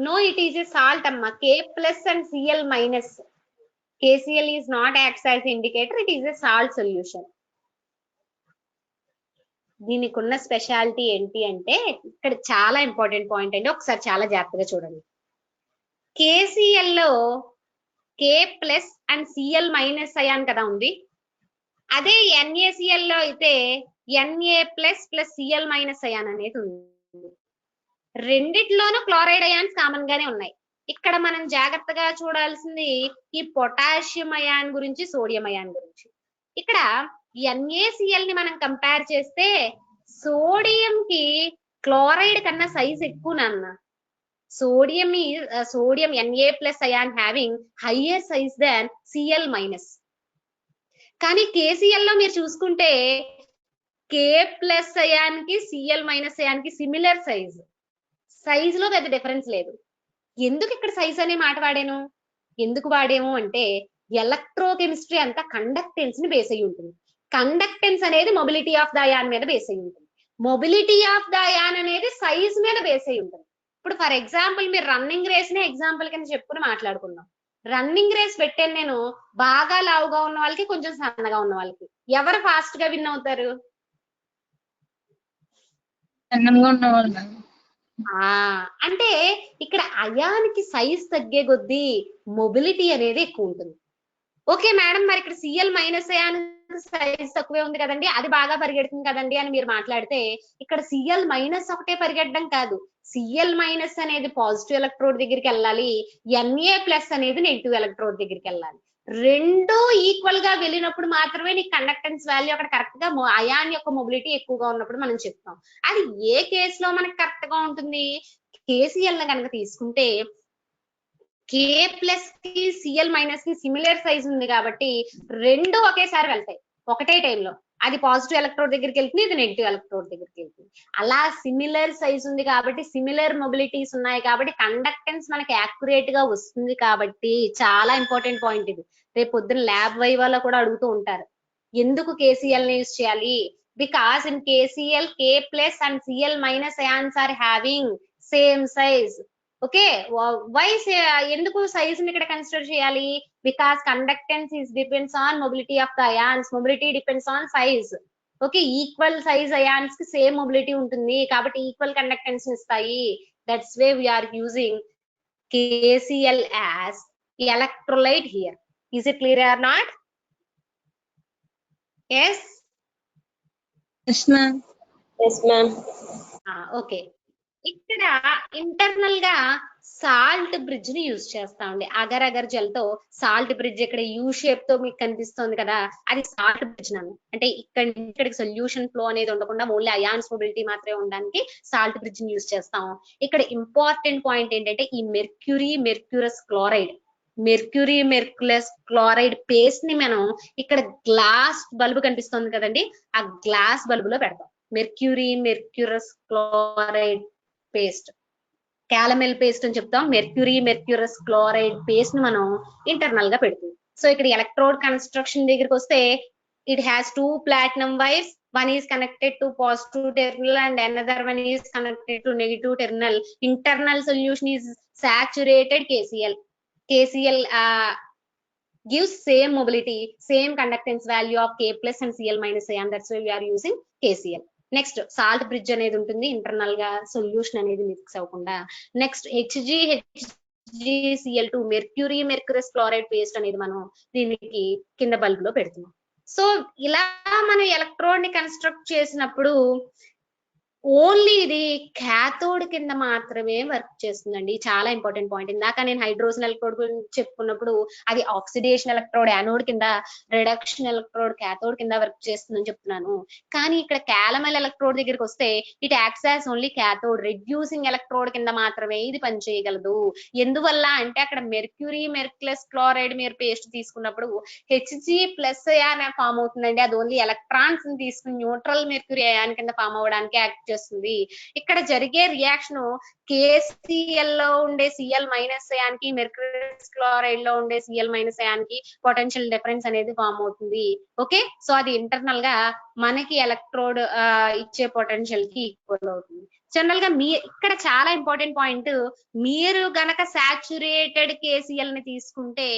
No, it is a salt amma. K plus and Cl minus. KCl is not acts as indicator. It is a salt solution. దీనికి ఉన్న speciality ఏంటి అంటే ఇక్కడ చాలా ఇంపార్టెంట్ పాయింట్ అండి. ఒకసారి చాలా జాగ్రత్తగా చూడండి. KCl లో K plus and Cl minus ion కదా ఉంది. అదే NaCl లో అయితే Na plus plus Cl minus ion అనేది ఉంది. రెండిట్లోనూ క్లోరైడ్ అయాన్స్ కామన్ గానే ఉన్నాయి. ఇక్కడ మనం జాగ్రత్తగా చూడాల్సింది ఈ పొటాషియం అయాన్ గురించి, సోడియం అయాన్ గురించి. ఇక్కడ NaCl ని మనం కంపేర్ చేస్తే సోడియం కి క్లోరైడ్ కన్నా సైజ్ ఎక్కువ నాన్న. sodium Na plus ion having higher size than Cl minus. కానీ KCl లో మీరు చూసుకుంటే K ప్లస్ అయాన్ కి Cl మైనస్ అయాన్ కి సిమిలర్ సైజ్ లో పెద్ద డిఫరెన్స్ లేదు. ఎందుకు ఇక్కడ సైజ్ అనే మాట వాడాను? ఎందుకు వాడాము అంటే ఎలక్ట్రోకెమిస్ట్రీ అంతా కండక్టెన్స్ ని బేస్ అయి ఉంటుంది. కండక్టెన్స్ అనేది మొబిలిటీ ఆఫ్ ద అయాన్ మీద బేస్ అయి ఉంటుంది. మొబిలిటీ ఆఫ్ ద అయాన్ అనేది సైజ్ మీద బేస్ అయి ఉంటుంది. ఇప్పుడు ఫర్ ఎగ్జాంపుల్ మీరు రన్నింగ్ రేస్ ని ఎగ్జాంపుల్ కింద చెప్పుకుని మాట్లాడుకుందాం. రన్నింగ్ రేస్ పెట్టాను నేను, బాగా లావుగా ఉన్న వాళ్ళకి, కొంచెం సన్నగా ఉన్న వాళ్ళకి. ఎవరు ఫాస్ట్ గా విన్ అవుతారు? అంటే ఇక్కడ అయానికి సైజ్ తగ్గే కొద్దీ మొబిలిటీ అనేది ఎక్కువ ఉంటుంది. ఓకే మేడం, మరి ఇక్కడ Cl మైనస్ అయాన్ సైజ్ తక్కువే ఉంది కదండి, అది బాగా పరిగెడుతుంది కదండి అని మీరు మాట్లాడితే ఇక్కడ Cl మైనస్ ఒకటే పరిగెట్టడం కాదు. Cl మైనస్ అనేది పాజిటివ్ ఎలక్ట్రోడ్ దగ్గరికి వెళ్ళాలి, Na ప్లస్ అనేది నెగిటివ్ ఎలక్ట్రోడ్ దగ్గరికి వెళ్ళాలి. రెండు ఈక్వల్ గా వెళ్ళినప్పుడు మాత్రమే నీకు కండక్టెన్స్ వాల్యూ అక్కడ కరెక్ట్ గా అయాన్ యొక్క మొబిలిటీ ఎక్కువగా ఉన్నప్పుడు మనం చెప్తాం. అది ఏ కేసులో మనకి కరెక్ట్ గా ఉంటుంది? KCl కనుక తీసుకుంటే K ప్లస్ కి Cl మైనస్ కి సిమిలర్ సైజ్ ఉంది కాబట్టి రెండు ఒకేసారి వెళ్తాయి ఒకటే టైంలో. అది పాజిటివ్ ఎలక్ట్రోడ్ దగ్గరికి వెళ్తుంది, ఇది నెగిటివ్ ఎలక్ట్రోడ్ దగ్గరికి వెళ్తుంది. అలా సిమిలర్ సైజ్ ఉంది కాబట్టి, సిమిలర్ మొబిలిటీస్ ఉన్నాయి కాబట్టి కండక్టెన్స్ మనకి యాక్యురేట్ గా వస్తుంది. కాబట్టి చాలా ఇంపార్టెంట్ పాయింట్ ఇది. రేపు పొద్దున ల్యాబ్ వైవాలో కూడా అడుగుతూ ఉంటారు, ఎందుకు KCl ని యూజ్ చేయాలి? Because in KCl K plus and Cl minus ions are having same size. Okay, why ఎందుకు సైజ్ ని ఇక్కడ కన్సిడర్ చేయాలి? Because conductance is depends on mobility of the ions. Mobility depends on size. Okay, equal size ions కి same mobility ఉంటుంది కాబట్టి equal conductance ఇస్తాయి. That's why we are using KCl as electrolyte here. Is it clear or not? Yes? Yes, ma'am. Yes, ma'am. Okay, ఇక్కడ internal గా salt bridge ని use చేస్తామండి. Agar agar gel తో salt bridge ఇక్కడ U shape తో మీకు కనిపిస్తుంది కదా, అది సాల్ట్ బ్రిడ్జ్ నన్ను. అంటే ఇక్కడికి సొల్యూషన్ ఫ్లో అనేది ఉండకుండా ఓన్లీ అయాన్స్ మొబిలిటీ మాత్రమే ఉండడానికి సాల్ట్ బ్రిడ్జ్ ని యూజ్ చేస్తాం. ఇక్కడ ఇంపార్టెంట్ పాయింట్ ఏంటంటే ఈ మెర్క్యూరస్ క్లోరైడ్ పేస్ట్ ని మనం ఇక్కడ గ్లాస్ బల్బ్ కనిపిస్తుంది కదండి, ఆ గ్లాస్ బల్బ్ లో పెడతాం. మెర్క్యూరస్ క్లోరైడ్ పేస్ట్, క్యాలమెల్ పేస్ట్ అని చెప్తాం. మెర్క్యూరస్ క్లోరైడ్ పేస్ట్ ని మనం ఇంటర్నల్ గా పెడుతుంది. సో ఇక్కడ ఎలక్ట్రోడ్ కన్స్ట్రక్షన్ దగ్గరికి వస్తే it has 2 platinum wires. One is connected to positive terminal and another one is connected to negative terminal. Internal solution is saturated KCl. KCl gives same mobility, same conductance value of K plus and Cl minus ion. That's why we are using KCl. Next salt bridge అనేది ఉంటుంది internal గా solution అనేది mix అవ్వకుండా. Next HgCl2 మెర్క్యూరస్ chloride paste అనేది మనం దీనికి కింద bulb లో పెడుతున్నాం. సో ఇలా మనం ఎలక్ట్రోడ్ ని కన్స్ట్రక్ట్ చేసినప్పుడు ఓన్లీ ఇది క్యాథోడ్ కింద మాత్రమే వర్క్ చేస్తుందండి. చాలా ఇంపార్టెంట్ పాయింట్. ఇందాక నేను హైడ్రోజన్ ఎలక్ట్రోడ్ గురించి చెప్పుకున్నప్పుడు అది ఆక్సిడేషన్ ఎలక్ట్రోడ్ యానోడ్ కింద, రిడక్షన్ ఎలక్ట్రోడ్ క్యాథోడ్ కింద వర్క్ చేస్తుందని చెప్తున్నాను. కానీ ఇక్కడ క్యాలమెల్ ఎలక్ట్రోడ్ దగ్గరికి వస్తే it acts as only cathode, reducing electrode కింద మాత్రమే ఇది పనిచేయగలదు. ఎందువల్ల అంటే అక్కడ మెర్క్యూరస్ క్లోరైడ్ మీరు పేస్ట్ తీసుకున్నప్పుడు Hg+ అయాన్ ఫామ్ అవుతుందండి. అది ఓన్లీ ఎలక్ట్రాన్స్ ని తీసుకుని న్యూట్రల్ మెర్క్యూరీ అయాన్ కింద ఫామ్ అవ్వడానికి యాక్ట్ చేస్తుంది. ఇక్కడ జరిగే రియాక్షన్ KCl లో ఉండే Cl మైనస్ అయాన్ కి మెర్క్యూరస్ క్లోరైడ్ లో ఉండే Cl మైనస్ అయాన్ కి పొటెన్షియల్ డిఫరెన్స్ అనేది ఫామ్ అవుతుంది. ఓకే, సో అది ఇంటర్నల్ గా మనకి ఎలక్ట్రోడ్ ఇచ్చే పొటెన్షియల్ కి ఈక్వల్ అవుతుంది. జనరల్ గా ఇక్కడ చాలా ఇంపార్టెంట్ పాయింట్, మీరు గనక సాచురేటెడ్ KCl ని తీసుకుంటే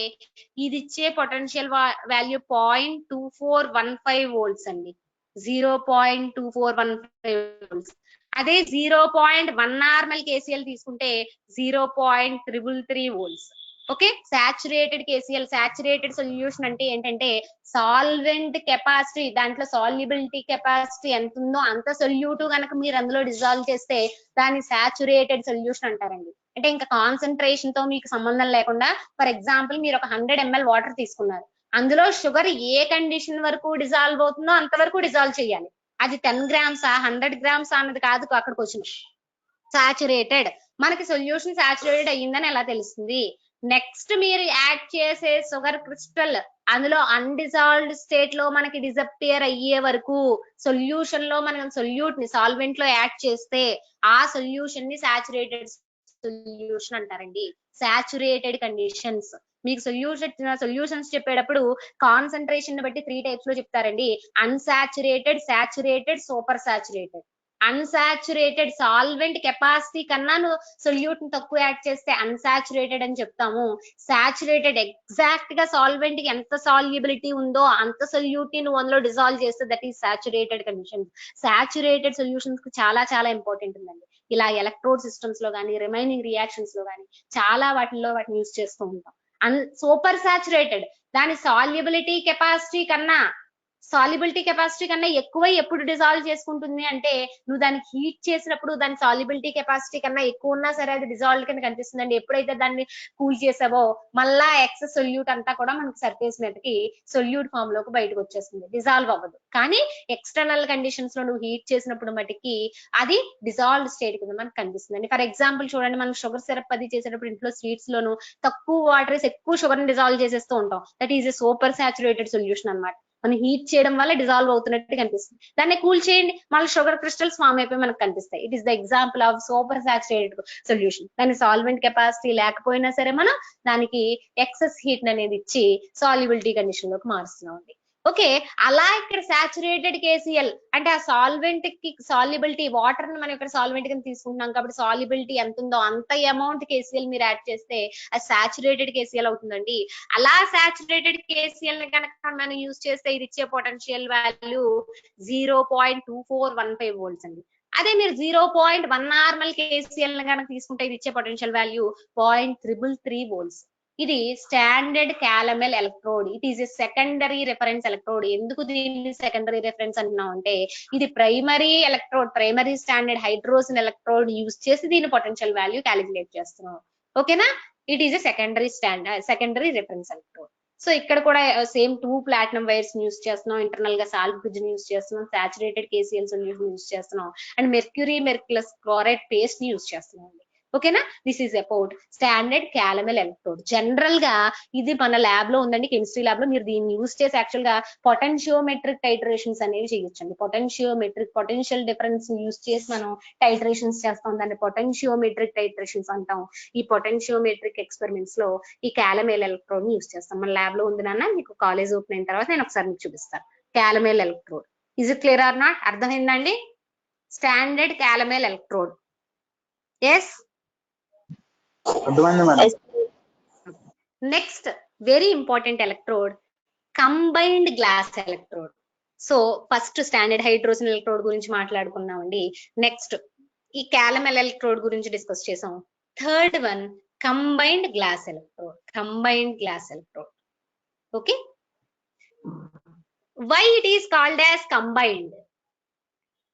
ఇది ఇచ్చే పొటెన్షియల్ వాల్యూ 0.2415 volts అండి. 0.2415 volts. అదే 0.1 నార్మల్ KCl తీసుకుంటే 0.333 volts. Okay, saturated KCl, saturated solution అంటే ఏంటంటే సాల్వెంట్ కెపాసిటీ, దాంట్లో సాల్యుబిలిటీ కెపాసిటీ ఎంత ఉందో అంత సొల్యూటివ్ కనుక మీరు అందులో డిజాల్వ్ చేస్తే దాన్ని సాచురేటెడ్ సొల్యూషన్ అంటారండి. అంటే ఇంకా కాన్సన్ట్రేషన్ తో మీకు సంబంధం లేకుండా, ఫర్ ఎగ్జాంపుల్ మీరు ఒక 100 ml వాటర్ తీసుకున్నారు, అందులో షుగర్ ఏ కండిషన్ వరకు డిజాల్వ్ అవుతుందో అంతవరకు డిజాల్వ్ చేయాలి. అది 10 grams 100 grams అన్నది కాదు అక్కడికి వచ్చిన సాచురేటెడ్. మనకి సొల్యూషన్ సాచురేటెడ్ అయ్యిందని ఎలా తెలుస్తుంది? నెక్స్ట్ మీరు యాడ్ చేసే షుగర్ క్రిస్టల్ అందులో అన్డిజాల్వ్డ్ స్టేట్ లో మనకి డిసపియర్ అయ్యే వరకు సొల్యూషన్ లో మనం సొల్యూట్ ని సాల్వెంట్ లో యాడ్ చేస్తే ఆ సొల్యూషన్ ని సాచురేటెడ్ సొల్యూషన్ అంటారండి. సాచురేటెడ్ కండిషన్స్ మీకు సొల్యూషన్స్ చెప్పేటప్పుడు కాన్సన్ట్రేషన్ బట్టి 3 types లో చెప్తారండి. Unsaturated, saturated, super saturated. Unsaturated solvent capacity కన్నా నువ్వు సొల్యూట్ ని తక్కువ యాడ్ చేస్తే అన్సాచురేటెడ్ అని చెప్తాము. సాచురేటెడ్ ఎగ్జాక్ట్ గా సాల్వెంట్ కి ఎంత సాల్యుబిలిటీ ఉందో అంత సొల్యూట్ ని నువ్వు అందులో డిజాల్వ్ చేస్తే that is saturated condition. Saturated solutions కి చాలా చాలా ఇంపార్టెంట్ ఉందండి. ఇలా ఎలక్ట్రోడ్ సిస్టమ్స్ లో కానీ రిమైనింగ్ రియాక్షన్స్ లో కానీ చాలా వాటిల్లో వాటిని యూజ్ చేస్తూ ఉంటాం. సూపర్ సాచురేటెడ్ దాని సాల్యుబిలిటీ కెపాసిటీ కన్నా ఎక్కువ ఎప్పుడు డిజాల్వ్ చేసుకుంటుంది అంటే నువ్వు దానికి హీట్ చేసినప్పుడు దాని సాల్యుబిలిటీ కెపాసిటీ కన్నా ఎక్కువ ఉన్నా సరే అది డిజాల్వ్ కింద కనిపిస్తుందండి. ఎప్పుడైతే దాన్ని కూల్ చేసావో మళ్ళా ఎక్సెస్ సొల్యూట్ అంతా కూడా మనకి సర్ఫేస్ మీదకి సొల్యూట్ ఫామ్ లోకి బయటకు వచ్చేస్తుంది, డిజాల్వ్ అవ్వదు. కానీ ఎక్స్టర్నల్ కండిషన్స్ లో నువ్వు హీట్ చేసినప్పుడు మటుకి అది డిజాల్వ్డ్ స్టేట్ కింద మనకు కనిపిస్తుంది. ఫర్ ఎగ్జాంపుల్ చూడండి, మనం షుగర్ సిరప్ అది చేసేటప్పుడు ఇంట్లో స్వీట్స్ లోను తక్కువ వాటర్ వేసి ఎక్కువ షుగర్ ని డిజాల్వ్ చేసేస్తూ ఉంటాం. That is a super saturated solution అన్నమాట. మనం హీట్ చేయడం వల్ల డిజాల్వ్ అవుతున్నట్టు కనిపిస్తుంది. దాన్ని కూల్ చేయండి, మళ్ళీ షుగర్ క్రిస్టల్స్ ఫామ్ అయిపోయి మనకు కనిపిస్తాయి. It is the example of super saturated solution. దాని సాల్వెంట్ కెపాసిటీ లేకపోయినా సరే మనం దానికి ఎక్సెస్ హీట్ అనేది ఇచ్చి సాల్యుబిలిటీ కండిషన్ లోకి మారుస్తున్నాం అండి. ఓకే, అలా ఇక్కడ సాచురేటెడ్ KCl అంటే ఆ సాల్వెంట్ కి సాల్యుబిలిటీ, వాటర్ ని మనం ఇక్కడ సాల్వెంట్ కింద తీసుకుంటున్నాం కాబట్టి సాల్యుబిలిటీ ఎంత ఉందో అంత అమౌంట్ KCl మీరు యాడ్ చేస్తే అది సాచురేటెడ్ KCl అవుతుందండి. అలా సాచురేటెడ్ KCl ని కనుక మనం యూజ్ చేస్తే ఇది ఇచ్చే పొటెన్షియల్ వాల్యూ 0.2415 volts అండి. అదే మీరు 0.1 నార్మల్ KCl ని కనుక తీసుకుంటే ఇది ఇచ్చే పొటెన్షియల్ వాల్యూ 0.333 volts. ఇది standard calomel electrode. It is a secondary reference electrode. ఎందుకు దీన్ని సెకండరీ రెఫరెన్స్ అంటున్నాం అంటే ఇది primary electrode, primary standard hydrogen electrode use చేసి దీని పొటెన్షియల్ వాల్యూ క్యాలిక్యులేట్ చేస్తున్నాం. ఓకేనా, it is a secondary reference electrode. So ఇక్కడ కూడా సేమ్ 2 ప్లాటినం వైర్స్ యూజ్ చేస్తున్నాం, ఇంటర్నల్ గా సాల్ట్ బ్రిడ్జ్ యూజ్ చేస్తున్నాం, సాచురేటెడ్ KCl సొల్యూషన్ యూజ్ చేస్తున్నాం, అండ్ మెర్క్యూరస్ క్లోరైడ్ పేస్ట్ ని యూజ్ చేస్తున్నాం. ఓకేనా, this is about standard calomel electrode. General గా ఇది మన ల్యాబ్ లో ఉందండి, కెమిస్ట్రీ ల్యాబ్ లో. మీరు దీన్ని యూజ్ చేసి యాక్చువల్ గా పొటెన్షియోమెట్రిక్ టైట్రేషన్స్ అనేవి చేయొచ్చండి. పొటెన్షియల్ డిఫరెన్స్ యూజ్ చేసి మనం టైట్రేషన్స్ చేస్తాం, దాన్ని పొటెన్షియోమెట్రిక్ టైట్రేషన్స్ అంటాం. ఈ పొటెన్షియోమెట్రిక్ ఎక్స్పెరిమెంట్స్ లో ఈ క్యాలమెల్ ఎలక్ట్రోడ్ ని యూజ్ చేస్తాం. మన ల్యాబ్ లో ఉంది నాన్న, మీకు కాలేజ్ ఓపెన్ అయిన తర్వాత నేను ఒకసారి మీకు చూపిస్తాను calomel electrode. Is it clear or not? అర్థమైందండి? Standard calomel electrode. Yes, next very important electrode, combined glass electrode. So first standard hydrogen electrode గురించి మాట్లాడుకున్నామండి. నెక్స్ట్ ఈ క్యాలమెల్ ఎలక్ట్రోడ్ గురించి డిస్కస్ చేసాం. Third one combined glass electrode. Combined glass electrode. Okay, why it is called as combined?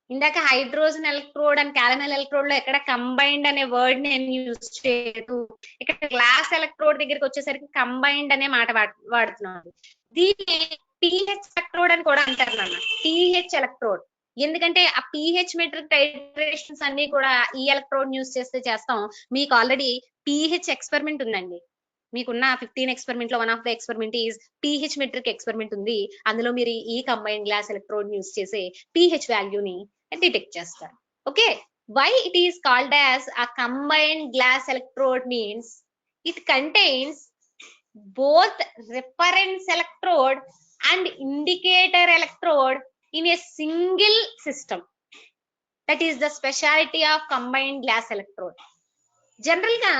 ఇందాక hydrogen electrode and calomel electrode లో ఎక్కడ combined అనే వర్డ్ నేను యూజ్ చేయలేదు. ఇక్కడ గ్లాస్ ఎలక్ట్రోడ్ దగ్గరికి వచ్చేసరికి కంబైన్డ్ అనే మాట వాడుతున్నాను. దీన్ని pH ఎలక్ట్రోడ్ అని కూడా అంటారు నాన్న, pH ఎలక్ట్రోడ్. ఎందుకంటే ఆ pH మెట్రిక్ టైట్రేషన్స్ అన్ని కూడా ఈ ఎలక్ట్రోడ్ యూజ్ చేస్తే చేస్తాం. మీకు ఆల్రెడీ pH ఎక్స్పెరిమెంట్ ఉందండి. మీకున్న 15 ఎక్స్పెరిమెంట్ లో one of the experiment is pH metric experiment ఉంది. అందులో మీరు ఈ కంబైన్డ్ గ్లాస్ ఎలక్ట్రోడ్ యూజ్ చేసే pH వాల్యూని డిటెక్ట్ చేస్తారు. Okay, why it is called as a combined glass electrode means it contains both reference electrode and indicator electrode in a single system. That is the specialty of combined glass electrode. General గా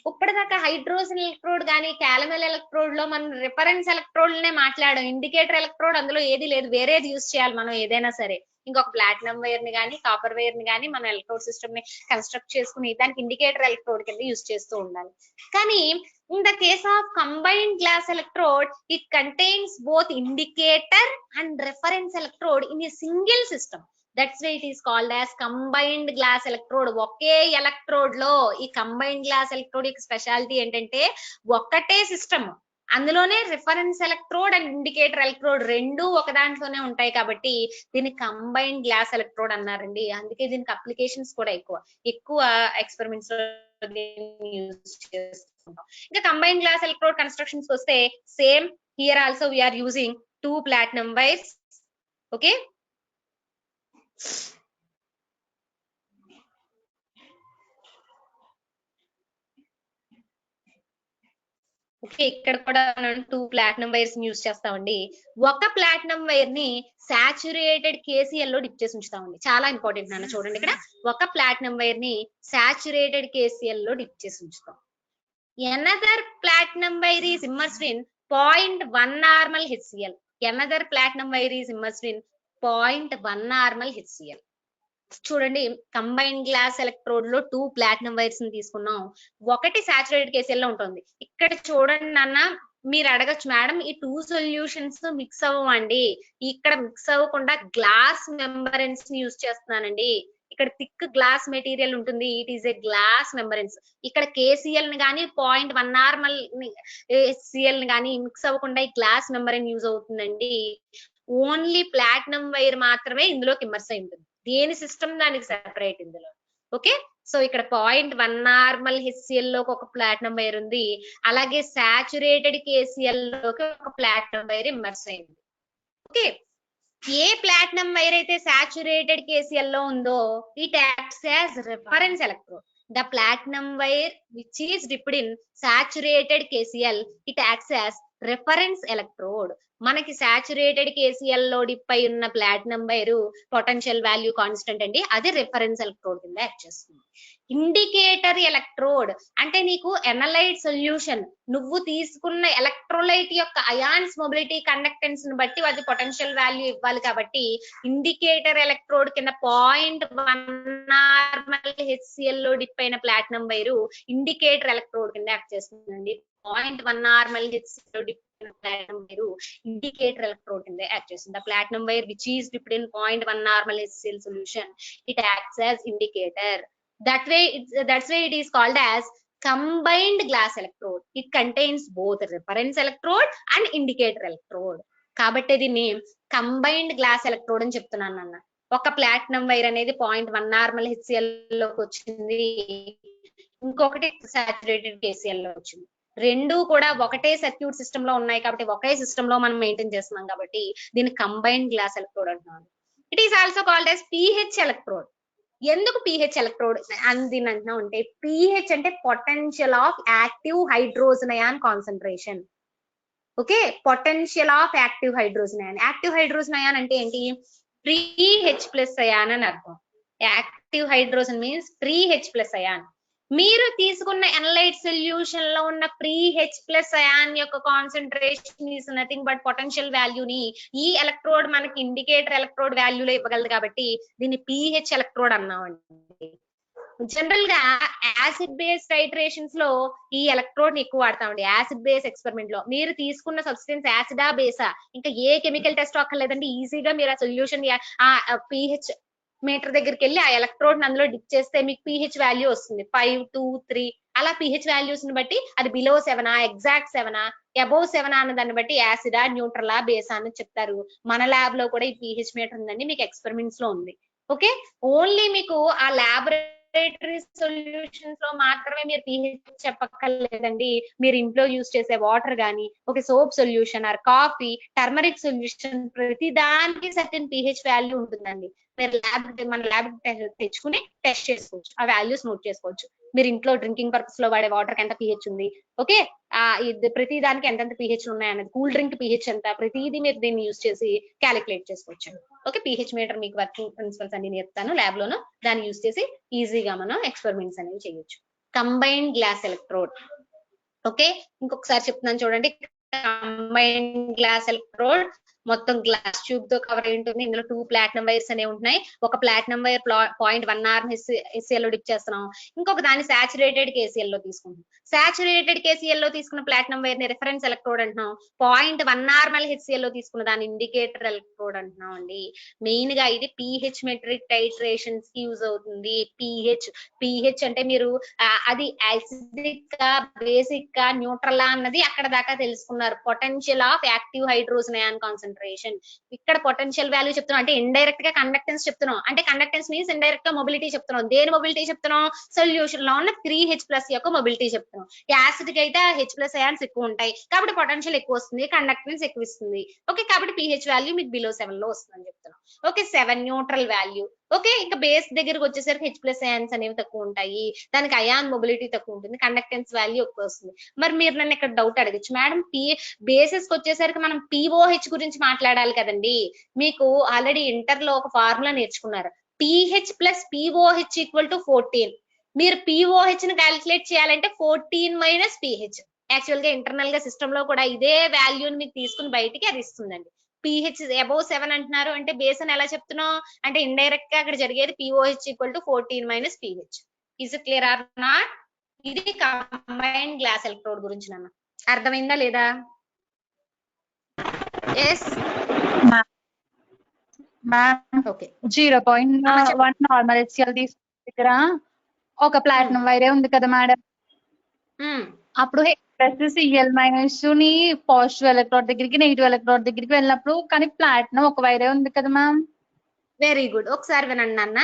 ఇప్పటిదాకా hydrogen electrode కానీ క్యాలమెల్ electrode లో మనం reference electrode నే మాట్లాడాం. Indicator electrode అందులో ఏది లేదు, వేరేది యూజ్ చేయాలి మనం ఏదైనా సరే. ఇంకొక ప్లాటినం వైర్ ని కానీ కాపర్ వైర్ ని కానీ మనం ఎలక్ట్రోడ్ సిస్టమ్ ని కన్స్ట్రక్ట్ చేసుకుని దానికి ఇండికేటర్ ఎలక్ట్రోడ్ కింద యూజ్ చేస్తూ ఉండాలి. కానీ in the case of combined glass electrode it contains both indicator and reference electrode in a single system. That's why it is called as combined glass electrode. ఒకే electrode లో ఈ combined glass electrode యొక్క speciality ఏంటంటే ఒక్కటే system, అందులోనే reference electrode and indicator electrode రెండు ఒక దాంట్లోనే ఉంటాయి కాబట్టి దీన్ని కంబైన్డ్ గ్లాస్ ఎలక్ట్రోడ్ అన్నారండి. అందుకే దీనికి అప్లికేషన్స్ కూడా ఎక్కువ ఎక్స్పెరిమెంట్స్ యూజ్ చేస్తుంటాం. ఇంకా కంబైన్డ్ గ్లాస్ ఎలక్ట్రోడ్ కన్స్ట్రక్షన్స్ వస్తే same here also we are using 2 platinum wires. Okay, okay, ఇక్కడ కూడా మనం 2 ప్లాటినం వైర్స్ యూజ్ చేస్తామండి. ఒక ప్లాటినం వైర్ ని సాచురేటెడ్ KCl లో డిప్ చేసి ఉంచుతామండి. చాలా ఇంపార్టెంట్ నాన్న, చూడండి ఇక్కడ ఒక ప్లాటినం వైర్ ని సాచురేటెడ్ KCl లో డిప్ చేసి ఉంచుతాం. Another platinum wire is immersed in 0.1 normal HCl. Another platinum wire is immersed in 0.1 normal HCl. చూడండి, కంబైన్డ్ గ్లాస్ ఎలక్ట్రోడ్ లో 2 ప్లాటినం వైర్స్ ని తీసుకున్నాం. ఒకటి సాచురేటెడ్ KCl లో ఉంటుంది. ఇక్కడ చూడండి నాన్న, మీరు అడగచ్చు మేడం ఈ 2 సొల్యూషన్స్ మిక్స్ అవ్వండి. ఇక్కడ మిక్స్ అవ్వకుండా గ్లాస్ మెంబరెన్స్ ని యూజ్ చేస్తున్నానండి. ఇక్కడ థిక్ గ్లాస్ మెటీరియల్ ఉంటుంది, it is A glass membranes. ఇక్కడ KCl ని కానీ 0.1 నార్మల్ HCl ని కానీ మిక్స్ అవ్వకుండా ఈ గ్లాస్ మెంబరెన్ యూజ్ అవుతుందండి. ఓన్లీ ప్లాటినం వైర్ మాత్రమే ఇందులోకి ఇమ్మర్స్ అయి ఉంటుంది. దేని సిస్టమ్ దానికి సెపరేట్ ఇందులో. ఓకే, సో ఇక్కడ 0.1 నార్మల్ HCl లోకి ఒక ప్లాటినం వైర్ ఉంది, అలాగే సాచురేటెడ్ KCl లోకి ఒక ప్లాటినం వైర్ ఇమ్మర్స్ అయింది. ఓకే, ఏ ప్లాటినం వైర్ అయితే సాచురేటెడ్ KCl లో ఉందో it acts as reference electrode. The platinum wire which is dipped in saturated KCl, it acts as reference electrode. మనకి saturated KCl లో dip అయి ఉన్న platinum wire potential value constant అండి, అది reference electrode కింద act చేస్తుంది. ఇండికేటర్ ఎలక్ట్రోడ్ అంటే నీకు ఎనలైట్ సొల్యూషన్, నువ్వు తీసుకున్న ఎలక్ట్రోలైట్ యొక్క అయాన్స్ మొబిలిటీ కండక్టెన్స్ ని బట్టి అది పొటెన్షియల్ వాల్యూ ఇవ్వాలి. కాబట్టి ఇండికేటర్ ఎలక్ట్రోడ్ కింద 0.1 నార్మల్ HCl లో డిప్ అయిన ప్లాటినం వైర్ ఇండికేటర్ ఎలక్ట్రోడ్ కింద యాక్ట్ చేస్తుందండి. 0.1 నార్మల్ HCl లో డిప్ అయిన ప్లాటినం వైర్ ఇండికేటర్ ఎలక్ట్రోడ్ కింద యాక్ట్ చేస్తుంది. The platinum wire which is dipped in 0.1 normal HCl solution, it acts as indicator. That's why it is called as combined glass electrode. It contains both reference electrode and indicator electrode. కాబట్టి దీన్ని combined glass electrode అని చెప్తున్నాను అన్న. ఒక platinum wire అనేది 0.1 normal HCl లోకి వచ్చింది, ఇంకొకటి సాచురేటెడ్ KCl లో వచ్చింది. రెండు కూడా ఒకటే సర్క్యూట్ సిస్టమ్ లో ఉన్నాయి కాబట్టి ఒకే సిస్టమ్ లో మనం మెయింటైన్ చేస్తున్నాం కాబట్టి దీన్ని కంబైన్డ్ గ్లాస్ ఎలక్ట్రోడ్ అంటున్నాం. It is also called as pH electrode. ఎందుకు pH ఎలక్ట్రోడ్ అని దీన్ని అంటున్నాం అంటే pH అంటే potential of active hydrogen ion concentration. Okay, potential of active hydrogen ion. Active hydrogen ion అంటే ఏంటి? ఫ్రీ H+ అయాన్ అని అర్థం. Active hydrogen means free H+ ion. మీరు తీసుకున్న ఎనలైట్ సొల్యూషన్ లో ఉన్న ఫ్రీ H+ అయాన్ యొక్క concentration is nothing but potential వాల్యూని ఈ ఎలక్ట్రోడ్ మనకి ఇండికేటర్ ఎలక్ట్రోడ్ వాల్యూలో ఇవ్వగలదు కాబట్టి దీన్ని pH ఎలక్ట్రోడ్ అన్నామండి. జనరల్ గా యాసిడ్ బేస్ టైట్రేషన్స్ లో ఈ ఎలక్ట్రోడ్ ని ఎక్కువ వాడతామండి. యాసిడ్ బేస్ ఎక్స్పెరిమెంట్ లో మీరు తీసుకున్న సబ్స్టెన్స్ యాసిడా బేసా ఇంకా ఏ కెమికల్ టెస్ట్ అక్కర్లేదండి, ఈజీగా మీరు ఆ సొల్యూషన్ ఆ pH మీటర్ దగ్గరికి వెళ్ళి ఆ ఎలక్ట్రోడ్ అందులో డిప్ చేస్తే మీకు pH వాల్యూ వస్తుంది. 5, 2, 3 అలా pH వాల్యూస్ ని బట్టి అది బిలో 7, ఎగ్జాక్ట్ 7, అబౌవ్ 7 అన్న దాన్ని బట్టి యాసిడా న్యూట్రలా బేసా అని చెప్తారు. మన ల్యాబ్ లో కూడా ఈ pH మీటర్ ఉందండి, మీకు ఎక్స్పెరిమెంట్స్ లో ఉంది. ఓకే, ఓన్లీ మీకు ఆ లాబొరేటరీ సొల్యూషన్స్ లో మాత్రమే మీరు pH చెప్పక్కర్లేదండి. మీరు ఇంట్లో యూజ్ చేసే వాటర్ గానీ, ఒక soap solution or coffee, turmeric solution, ప్రతి దానికి సర్టెన్ pH వాల్యూ ఉంటుందండి. మీరు మన ల్యాబ్ తెచ్చుకుని టెస్ట్ చేసుకోవచ్చు, ఆ వాల్యూస్ నోట్ చేసుకోవచ్చు. మీరు ఇంట్లో డ్రింకింగ్ పర్పస్ లో వాడే వాటర్ కి ఎంత pH ఉంది, ఓకే, ప్రతి దానికి ఎంతెంత pH ఉన్నాయన్నది, కూల్ డ్రింక్ pH ఎంత, ప్రతిదీ మీరు దీన్ని యూజ్ చేసి క్యాలిక్యులేట్ చేసుకోవచ్చు. ఓకే, pH మీటర్ మీకు వర్కింగ్ ప్రిన్సిపల్స్ అన్ని చెప్తాను ల్యాబ్ లోను, దాన్ని యూజ్ చేసి ఈజీగా మనం ఎక్స్పెరిమెంట్స్ అనేవి చేయొచ్చు. Combined glass electrode. ఓకే, ఇంకొకసారి చెప్తున్నాను చూడండి. కంబైన్డ్ గ్లాస్ ఎలక్ట్రోడ్ మొత్తం గ్లాస్ ట్యూబ్ తో కవర్ అయి ఉంటుంది. ఇందులో 2 ప్లాటినం వైర్స్ అనేవి ఉంటున్నాయి. ఒక ప్లాటినం వైర్ 0.1 నార్మల్ HCl లో డిప్ చేస్తున్నాం, ఇంకొక దాన్ని సాచురేటెడ్ KCl లో తీసుకుంటాం. సాచురేటెడ్ KCl లో తీసుకున్న ప్లాటినం వైర్ ని రిఫరెన్స్ ఎలక్ట్రోడ్ అంటున్నాం. 0.1 నార్మల్ HCl లో తీసుకున్న దాన్ని ఇండికేటర్ ఎలక్ట్రోడ్ అంటున్నాం అండి. మెయిన్ గా ఇది pH మెట్రిక్ టైట్రేషన్స్ కి యూజ్ అవుతుంది. pH అంటే మీరు అది యాసిడిక్ గా, బేసిక్ గా, న్యూట్రల్ అన్నది అక్కడ దాకా తెలుసుకున్నారు. Potential of active hydrogen ion concentration. ఇక్కడ పొటెన్షియల్ వాల్యూ చెప్తున్నాం అంటే ఇండైరెక్ట్ గా కండక్టెన్స్ చెప్తున్నాం. అంటే కండక్టెన్స్ మీన్స్ ఇండైరెక్ట్ గా మొబిలిటీ చెప్తున్నాం. దేని మొబిలిటీ చెప్తున్నాం? సొల్యూషన్ లో ఉన్న 3H+ యొక్క మొబిలిటీ చెప్తున్నాం. యాసిడ్ కి అయితే H+ అయాన్స్ ఎక్కువ ఉంటాయి కాబట్టి పొటెన్షియల్ ఎక్కువ వస్తుంది, కండక్టెన్స్ ఎక్కువ ఇస్తుంది. ఓకే, కాబట్టి pH వాల్యూ మీకు బిలో 7 లో వస్తుందని చెప్తున్నాం. Okay, 7 neutral value. ఓకే, ఇంకా బేస్ దగ్గరకు వచ్చేసరికి H+ అయాన్స్ అనేవి తక్కువ ఉంటాయి, దానికి అయాన్ మొబిలిటీ తక్కువ ఉంటుంది, కండక్టెన్స్ వాల్యూ ఎక్కువ వస్తుంది. మరి మీరు నన్ను ఇక్కడ డౌట్ అడగచ్చు, మేడం బేసిస్ కి వచ్చేసరికి మనం POH గురించి మాట్లాడాలి కదండి. మీకు ఆల్రెడీ ఇంటర్ లో ఒక ఫార్ములా నేర్చుకున్నారు, pH + POH = 14. మీరు POH ని క్యాలిక్యులేట్ చేయాలంటే 14 - pH. యాక్చువల్ గా ఇంటర్నల్ గా సిస్టమ్ లో కూడా ఇదే వాల్యూని మీకు తీసుకుని బయటికి అది ఇస్తుందండి. pH అబౌవ్ 7 అంటున్నారు అంటే బేస్ అని ఎలా చెప్తున్నాం అంటే ఇండైరెక్ట్ గా అక్కడ జరిగేది POH = 14 - pH. Is it clear or not? ఇది కంబైన్డ్ గ్లాస్ ఎలక్ట్రోడ్ గురించి నాన్న. అర్థమైందా లేదా? Yes, okay. 0.1 నార్మల్ HCl తీసుకున్న దగ్గర ఒక ప్లాటినం వైరే ఉంది కదా మేడం, అప్పుడు Cl- ని పాజిటివ్ ఎలక్ట్రోడ్ దగ్గరికి, నెగిటివ్ ఎలక్ట్రోడ్ దగ్గరికి వెళ్ళినప్పుడు కానీ ప్లాటినం ఒక వైరే ఉంది కదా మ్యామ్. Very good. ఒకసారి వినండి నాన్న,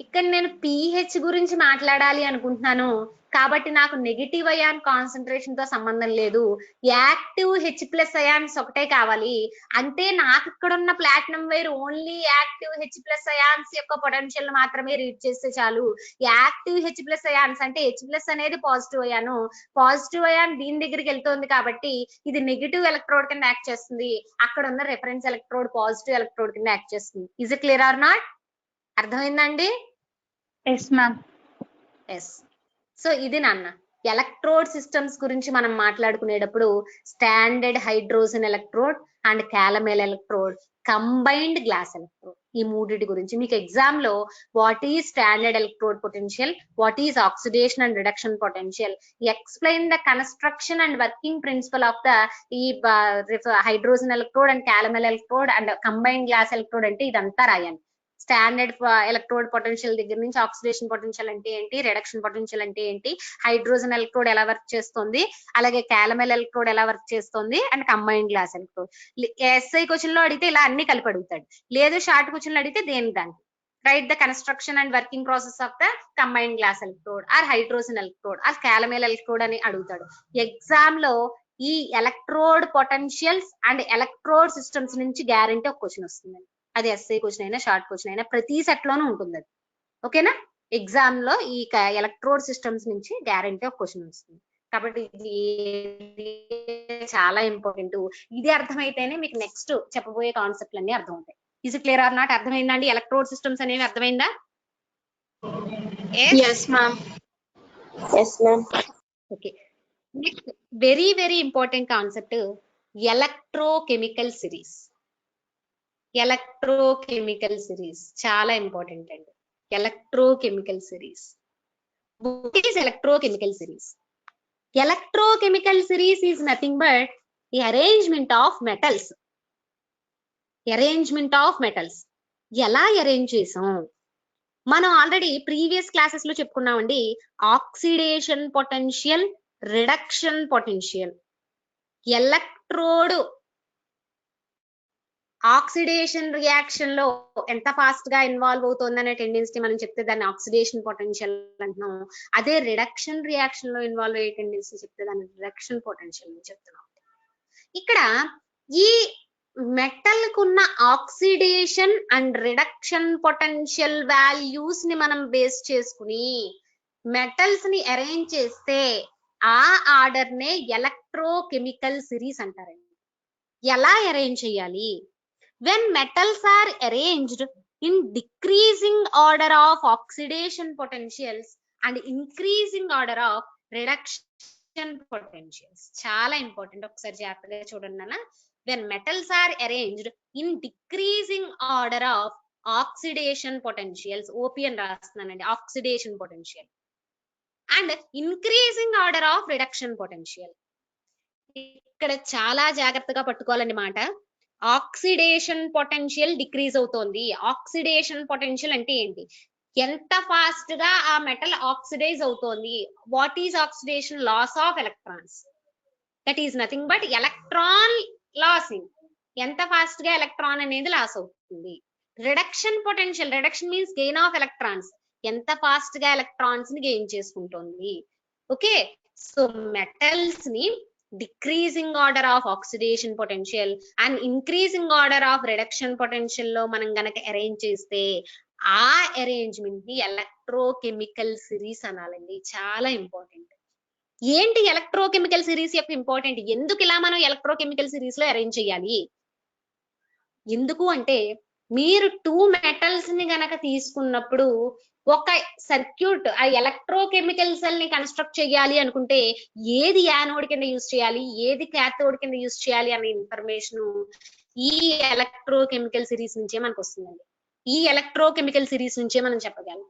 ఇక్కడ నేను pH గురించి మాట్లాడాలి అనుకుంటున్నాను కాబట్టి నాకు నెగిటివ్ అయాన్ కాన్సన్ట్రేషన్ తో సంబంధం లేదు, యాక్టివ్ H+ అయాన్స్ ఒకటే కావాలి. అంటే నాకు ఇక్కడ ఉన్న platinum wire only active H+ ions యొక్క పొటెన్షియల్ మాత్రమే రీడ్ చేస్తే చాలు. యాక్టివ్ H+ అయాన్స్ అంటే H+ అనేది పాజిటివ్ అయాను, పాజిటివ్ అయాన్ దీని దగ్గరికి వెళ్తుంది కాబట్టి ఇది నెగిటివ్ ఎలక్ట్రోడ్ కింద యాక్ట్ చేస్తుంది, అక్కడ ఉన్న రిఫరెన్స్ ఎలక్ట్రోడ్ పాజిటివ్ ఎలక్ట్రోడ్ కింద యాక్ట్ చేస్తుంది. Is it clear or not? అర్థమైందండి? Yes ma'am. ఎస్. సో ఇది నాన్న ఎలక్ట్రోడ్ సిస్టమ్స్ గురించి మనం మాట్లాడుకునేటప్పుడు standard hydrogen electrode and calomel electrode, combined glass electrode, ఈ మూడిటి గురించి మీకు ఎగ్జామ్ లో what is standard electrode potential, what is oxidation and reduction potential, explain the construction and working principle of the ఈ hydrogen electrode and calomel electrode and combined glass electrode అంటే ఇదంతా రాయాలి. Standard electrode potential దగ్గర నుంచి oxidation potential అంటే ఏంటి, reduction potential అంటే ఏంటి, హైడ్రోజన్ ఎలక్ట్రోడ్ ఎలా వర్క్ చేస్తుంది, అలాగే క్యాలమెల్ ఎలక్ట్రోడ్ ఎలా వర్క్ చేస్తుంది, and combined glass electrode. SI question లో అడిగితే ఇలా అన్ని కలిపి అడుగుతాడు, లేదు షార్ట్ క్వశ్చన్ లో అడిగితే దేని దానికి write the construction and working process of the combined glass electrode or hydrogen electrode or calomel electrode అని అడుగుతాడు. ఎగ్జామ్ లో ఈ electrode potentials and electrode systems నుంచి గ్యారంటీ ఒక క్వశ్చన్ వస్తుంది. అది ఎస్ఐ క్వశ్చన్ అయినా షార్ట్ క్వశ్చన్ అయినా ప్రతి సెట్ లోనూ ఉంటుంది అది. ఓకేనా? ఎగ్జామ్ లో ఈ ఎలక్ట్రోడ్ సిస్టమ్స్ నుంచి గ్యారంటీ ఒక క్వశ్చన్ వస్తుంది. కాబట్టి ఇది చాలా ఇంపార్టెంట్. ఇది అర్థమైతేనే మీకు నెక్స్ట్ చెప్పబోయే కాన్సెప్ట్లు అన్ని అర్థం అవుతాయి. Is clear or not? అర్థమైందండి? ఎలక్ట్రోడ్ సిస్టమ్స్ అనేవి అర్థమైందా? Yes, ma'am. Yes, ma'am. Okay. Next very very important concept electrochemical series. Electrochemical series చాలా ఇంపార్టెంట్ అండి. Electrochemical series. What is electrochemical series? Electrochemical series is nothing but the arrangement of metals. Arrangement of metals. ఎలా arrange చేసాం మనం already previous classes లో చెప్పుకున్నామండి. Oxidation potential, reduction potential. Electrode oxidation reaction లో ఎంత ఫాస్ట్ గా ఇన్వాల్వ్ అవుతుంది అనే టెండెన్సీ మనం చెప్తే దాన్ని ఆక్సిడేషన్ పొటెన్షియల్ అంటున్నాం. అదే రిడక్షన్ రియాక్షన్ లో ఇన్వాల్వ్ అయ్యే టెండెన్సీ చెప్తే దాన్ని రిడక్షన్ పొటెన్షియల్ అని చెప్తున్నాం. ఇక్కడ ఈ మెటల్ కున్న oxidation and reduction potential values ని మనం బేస్ చేసుకుని మెటల్స్ ని అరేంజ్ చేస్తే ఆ ఆర్డర్ నే ఎలక్ట్రోకెమికల్ సిరీస్ అంటారండి. ఎలా అరేంజ్ చేయాలి? When metals are arranged in decreasing order of oxidation potentials and increasing order of reduction potentials. చాలా ఇంపార్టెంట్, ఒకసారి జాగ్రత్తగా చూడండి నాన్న. When metals are arranged in decreasing order of oxidation potentials, OP అని రాస్తున్నానండి, oxidation potential, and increasing order of reduction potential. ఇక్కడ చాలా జాగ్రత్తగా పట్టుకోవాలన్నమాట. ఆక్సిడేషన్ పొటెన్షియల్ డిక్రీజ్ అవుతోంది. ఆక్సిడేషన్ పొటెన్షియల్ అంటే ఏంటి? ఎంత ఫాస్ట్ గా ఆ మెటల్ ఆక్సిడైజ్ అవుతోంది. What is oxidation? Loss of electrons. That is nothing but electron losing. ఎంత ఫాస్ట్ గా ఎలక్ట్రాన్ అనేది లాస్ అవుతుంది. Reduction potential, reduction means gain of electrons. ఎంత ఫాస్ట్ గా ఎలక్ట్రాన్స్ ని గెయిన్ చేసుకుంటోంది. ఓకే, సో మెటల్స్ ని decreasing order of oxidation potential and increasing order of reduction potential లో మనం గనక అరేంజ్ చేస్తే ఆ అరేంజ్మెంట్ ని ఎలక్ట్రోకెమికల్ సిరీస్ అనాలండి. చాలా ఇంపార్టెంట్. ఏంటి ఎలక్ట్రోకెమికల్ సిరీస్ యొక్క ఇంపార్టెంట్? ఎందుకు ఇలా మనం ఎలక్ట్రోకెమికల్ సిరీస్ లో అరేంజ్ చేయాలి? ఎందుకు అంటే మీరు 2 మెటల్స్ ని గనక తీసుకున్నప్పుడు ఒక సర్క్యూట్ ఆ ఎలక్ట్రోకెమికల్ సెల్ ని కన్స్ట్రక్ట్ చేయాలి అనుకుంటే ఏది యానోడ్ కింద యూజ్ చేయాలి, ఏది క్యాథోడ్ కింద యూజ్ చేయాలి అనే ఇన్ఫర్మేషన్ ఈ ఎలక్ట్రోకెమికల్ సిరీస్ నుంచే మనకు వస్తుందండి. ఈ ఎలక్ట్రోకెమికల్ సిరీస్ నుంచే మనం చెప్పగలం.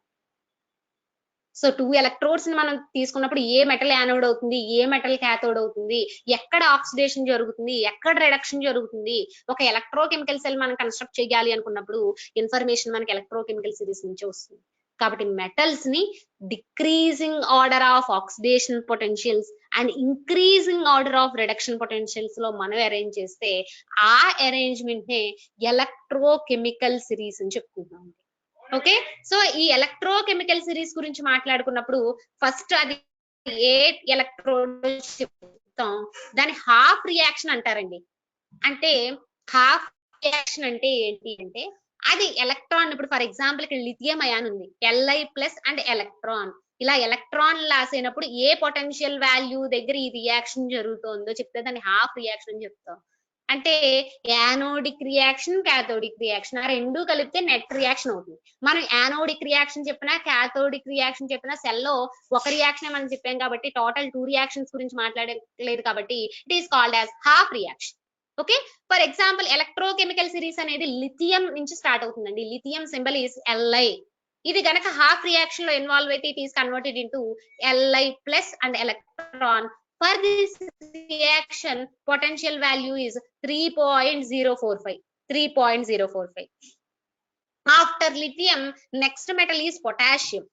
సో 2 ఎలక్ట్రోడ్స్ ని మనం తీసుకున్నప్పుడు ఏ మెటల్ యానోడ్ అవుతుంది, ఏ మెటల్ క్యాథోడ్ అవుతుంది, ఎక్కడ ఆక్సిడేషన్ జరుగుతుంది, ఎక్కడ రిడక్షన్ జరుగుతుంది, ఒక ఎలక్ట్రోకెమికల్ సెల్ మనం కన్స్ట్రక్ట్ చేయాలి అనుకున్నప్పుడు ఇన్ఫర్మేషన్ మనకి ఎలక్ట్రోకెమికల్ సిరీస్ నుంచే వస్తుంది. కాబట్టి మెటల్స్ ని decreasing order of oxidation potentials and increasing order of reduction potentials లో మనం అరేంజ్ చేస్తే ఆ అరేంజ్మెంట్ నే ఎలక్ట్రోకెమికల్ సిరీస్ అని చెప్పుకుంటాం. ఓకే, సో ఈ ఎలక్ట్రోకెమికల్ సిరీస్ గురించి మాట్లాడుకున్నప్పుడు ఫస్ట్ అది ఏ ఎలక్ట్రోడ్ చెప్తాం, దాని హాఫ్ రియాక్షన్ అంటారండి. అంటే హాఫ్ రియాక్షన్ అంటే ఏంటి అంటే, అది ఎలక్ట్రాన్, ఇప్పుడు ఫర్ ఎగ్జాంపుల్ ఇక్కడ లిథియం అయాన్ ఉంది, Li ప్లస్ అండ్ ఎలక్ట్రాన్, ఇలా ఎలక్ట్రాన్ లాస్ అయినప్పుడు ఏ పొటెన్షియల్ వాల్యూ దగ్గర ఈ రియాక్షన్ జరుగుతుందో చెప్తే దాన్ని హాఫ్ రియాక్షన్ అని చెప్తాం. అంటే యానోడిక్ రియాక్షన్, క్యాథోడిక్ రియాక్షన్, ఆ రెండు కలిపితే నెట్ రియాక్షన్ అవుతుంది. మనం యానోడిక్ రియాక్షన్ చెప్పినా క్యాథోడిక్ రియాక్షన్ చెప్పినా సెల్ లో ఒక రియాక్షన్ మనం చెప్పాం కాబట్టి టోటల్ 2 రియాక్షన్స్ గురించి మాట్లాడలేదు కాబట్టి it is called as half reaction. Okay, for example electrochemical series అనేది లిథియం నుంచి స్టార్ట్ అవుతుందండి. Lithium symbol is Li. ఇది గనక హాఫ్ రియాక్షన్ లో ఇన్వాల్వ్ అయితే it is converted into Li plus and electron. For this reaction, potential value is 3.045. 3.045. After lithium, next metal is potassium.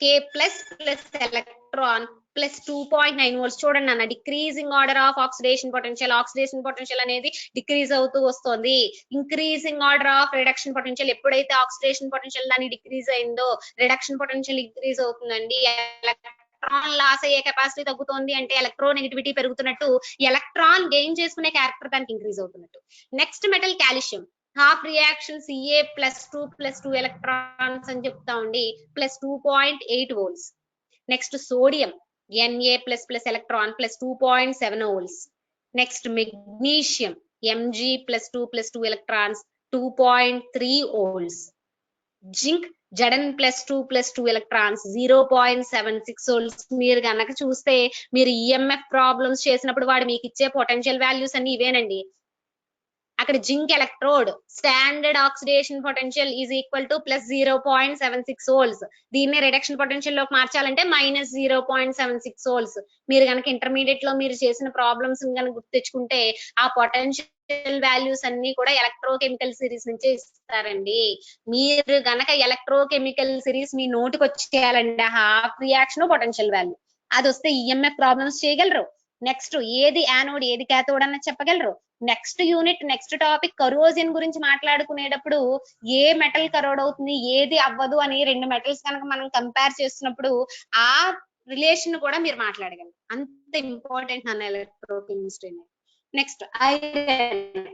K plus plus electron plus 2.9 volts. చూడండి అన్న, decreasing order of oxidation potential. Oxidation potential అనేది decrease అవుతూ వస్తుంది. Increasing order of reduction potential. ఎప్పుడైతే oxidation potential దాన్ని decrease అయిందో reduction potential increase అవుతుందండి. Electron loss అయ్యే కెపాసిటీ తగ్గుతుంది అంటే ఎలక్ట్రోనెగటివిటీ పెరుగుతున్నట్టు, ఎలక్ట్రాన్ గెయిన్ చేసుకునే క్యారెక్టర్ దానికి ఇంక్రీజ్ అవుతున్నట్టు. Next metal calcium. Half reaction Ca +2 electrons అని చెప్తా ఉండి plus 2.8 volts. Next sodium Na++ electron plus 2.7 volts. Next magnesium Mg+2 electrons 2.3 volts. Zinc Zn+2 electrons 0.76 volts. మీరు గనక చూస్తే మీరు EMF ప్రాబ్లమ్స్ చేసినప్పుడు వాడు మీకు ఇచ్చే పొటెన్షియల్ వాల్యూస్ అన్ని ఇవేనండి. అక్కడ zinc electrode standard oxidation potential is equal to plus 0.76 volts. దీన్ని రిడక్షన్ పొటెన్షియల్ లోకి మార్చాలంటే మైనస్ 0.76 volts. మీరు కనుక ఇంటర్మీడియట్ లో మీరు చేసిన ప్రాబ్లమ్స్ కనుక గుర్తు తెచ్చుకుంటే ఆ పొటెన్షియల్ వాల్యూస్ అన్ని కూడా ఎలక్ట్రోకెమికల్ సిరీస్ నుంచే ఇస్తారండి. మీరు గనక ఎలక్ట్రోకెమికల్ సిరీస్ మీ నోటికి వచ్చేయాలండి, హాఫ్ రియాక్షన్ పొటెన్షియల్ వాల్యూ అది వస్తే EMF ప్రాబ్లమ్స్ చేయగలరు. నెక్స్ట్ ఏది యానోడ్ ఏది క్యాథోడ్ అన్న చెప్పగలరు. Next unit next topic corrosion గురించి మాట్లాడుకునేటప్పుడు ఏ మెటల్ కరోడ్ అవుతుంది ఏది అవ్వదు అని రెండు మెటల్స్ కనుక మనం కంపేర్ చేస్తున్నప్పుడు ఆ రిలేషన్ కూడా మీరు మాట్లాడగలరు. అంత ఇంపార్టెంట్ అన్న electrochemistry. Next iron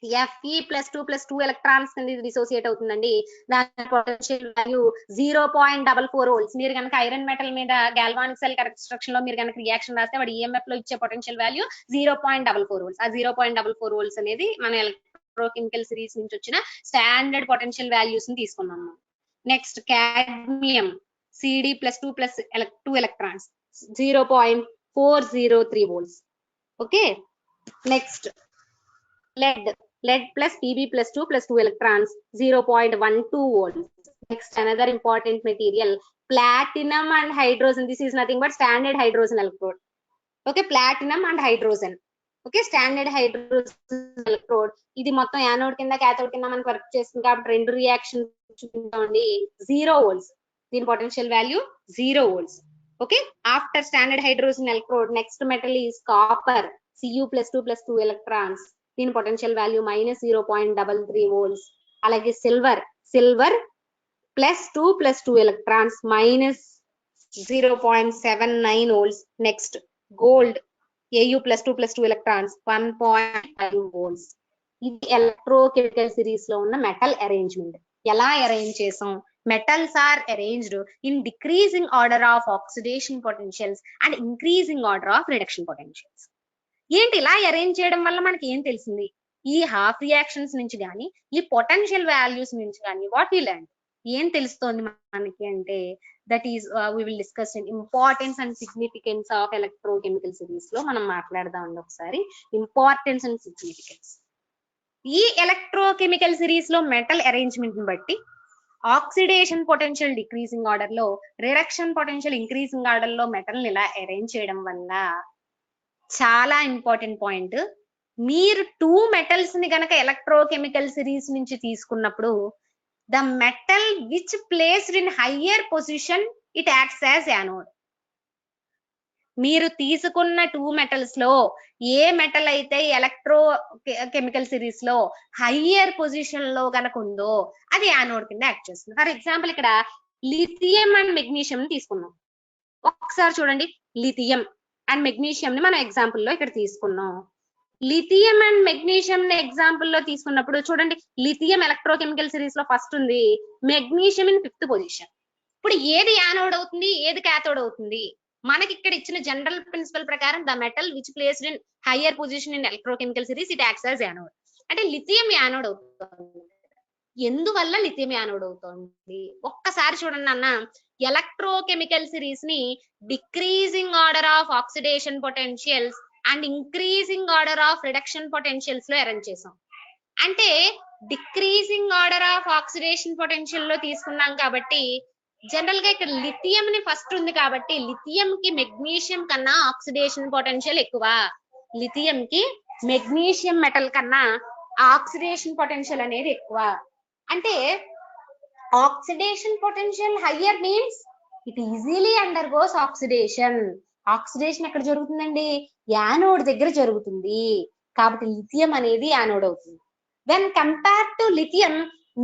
Fe+2 electrons dissociate అవుతుందండి. దాని పొటెన్షియల్ వాల్యూ 0.44 volts. మీరు కనుక ఐరన్ మెటల్ మీద గాల్వానిక్ సెల్ కన్స్ట్రక్షన్ లో మీరు కనుక రియాక్షన్ రాస్తే వాడు EMF లో ఇచ్చే పొటెన్షియల్ వాల్యూ 0.44 volts. ఆ 0.44 volts అనేది మన ఎలక్ట్రోకెమికల్ సిరీస్ నుంచి వచ్చిన స్టాండర్డ్ పొటెన్షియల్ వాల్యూస్ ని తీసుకున్నాం. Next cadmium Cd+2 electrons 0.403 volts. Okay, next lead plus Pb+2 electrons 0.12 volts. Next, another important material, platinum and hydrogen. This is nothing but standard hydrogen electrode. Okay, platinum and hydrogen. Okay, standard hydrogen electrode. ఇది మొత్తం anode కింద cathode కింద మనకు work చేస్తుంది కాబట్టి రెండు reaction చూపించండి 0 volts. దీని potential value 0 volts. Okay, after standard hydrogen electrode, next metal is copper Cu+2 electrons. దీని పొటెన్షియల్ వాల్యూ -0.33 volts. అలాగే silver +2 electrons -0.79 volts. Next gold Au+2 electrons 1.5 volts. ఇది ఎలక్ట్రోకెమికల్ సిరీస్ లో ఉన్న మెటల్ అరేంజ్మెంట్. ఎలా arrange చేసాం? Metals are arranged in decreasing order of oxidation potentials and increasing order of reduction potentials. ఏంటి ఇలా arrange చేయడం వల్ల మనకి ఏం తెలిసింది? ఈ హాఫ్ రియాక్షన్స్ నుంచి కానీ ఈ పొటెన్షియల్ వాల్యూస్ నుంచి కానీ వాట్ వి లెర్న్, ఏం తెలుస్తోంది మనకి అంటే that is we will discuss in importance and significance of electrochemical series లో మనం మాట్లాడదామండి ఒకసారి ఇంపార్టెన్స్ అండ్ సిగ్నిఫికెన్స్. ఈ ఎలక్ట్రోకెమికల్ సిరీస్ లో మెటల్ అరేంజ్మెంట్ ని బట్టి ఆక్సిడేషన్ పొటెన్షియల్ డిక్రీజింగ్ ఆర్డర్ లో, రిడక్షన్ పొటెన్షియల్ ఇంక్రీజింగ్ ఆర్డర్ లో మెటల్ ని ఇలా అరేంజ్ చేయడం వల్ల చాలా ఇంపార్టెంట్ పాయింట్, మీరు 2 మెటల్స్ ని గనక ఎలక్ట్రోకెమికల్ సిరీస్ నుంచి తీసుకున్నప్పుడు the metal which placed in higher position it acts as anode. మీరు తీసుకున్న 2 మెటల్స్ లో ఏ మెటల్ అయితే ఎలక్ట్రోకెమికల్ సిరీస్ లో హయ్యర్ పొజిషన్ లో గనక ఉందో అది యానోడ్ కింద యాక్ట్ చేస్తుంది. ఫర్ ఎగ్జాంపుల్ ఇక్కడ లిథియం అండ్ మెగ్నీషియం తీసుకున్నాం. ఒకసారి చూడండి, లిథియం అండ్ మెగ్నీషియం ని మనం ఎగ్జాంపుల్ లో ఇక్కడ తీసుకున్నాం. లిథియం అండ్ మెగ్నీషియం ని ఎగ్జాంపుల్ లో తీసుకున్నప్పుడు చూడండి, లిథియం ఎలక్ట్రోకెమికల్ సిరీస్ లో ఫస్ట్ ఉంది, మెగ్నీషియం ఇన్ 5th పొజిషన్. ఇప్పుడు ఏది యానోడ్ అవుతుంది, ఏది క్యాథోడ్ అవుతుంది? మనకి ఇక్కడ ఇచ్చిన జనరల్ ప్రిన్సిపల్ ప్రకారం the metal which placed in higher position in electrochemical series it acts as anode. అంటే లిథియం యానోడ్ అవుతుంది. ఎందువల్ల లిథియం యానోడ్ అవుతుంది? ఒక్కసారి చూడండి అన్న, ఎలక్ట్రోకెమికల్ సిరీస్ ని decreasing order of oxidation potentials and increasing order of reduction potentials లో arrange చేసాం. అంటే decreasing order of oxidation potential లో తీసుకున్నాం కాబట్టి జనరల్ గా ఇక్కడ లిథియం ని ఫస్ట్ ఉంది కాబట్టి లిథియం కి మెగ్నీషియం కన్నా ఆక్సిడేషన్ పొటెన్షియల్ ఎక్కువ. లిథియం కి మెగ్నీషియం మెటల్ కన్నా ఆక్సిడేషన్ పొటెన్షియల్ అనేది ఎక్కువ. అంటే oxidation potential higher means it easily undergoes oxidation. Oxidation ఎక్కడ జరుగుతుందండి? యానోడ్ దగ్గర జరుగుతుంది. కాబట్టి లిథియం అనేది యానోడ్ అవుతుంది. When compared to lithium,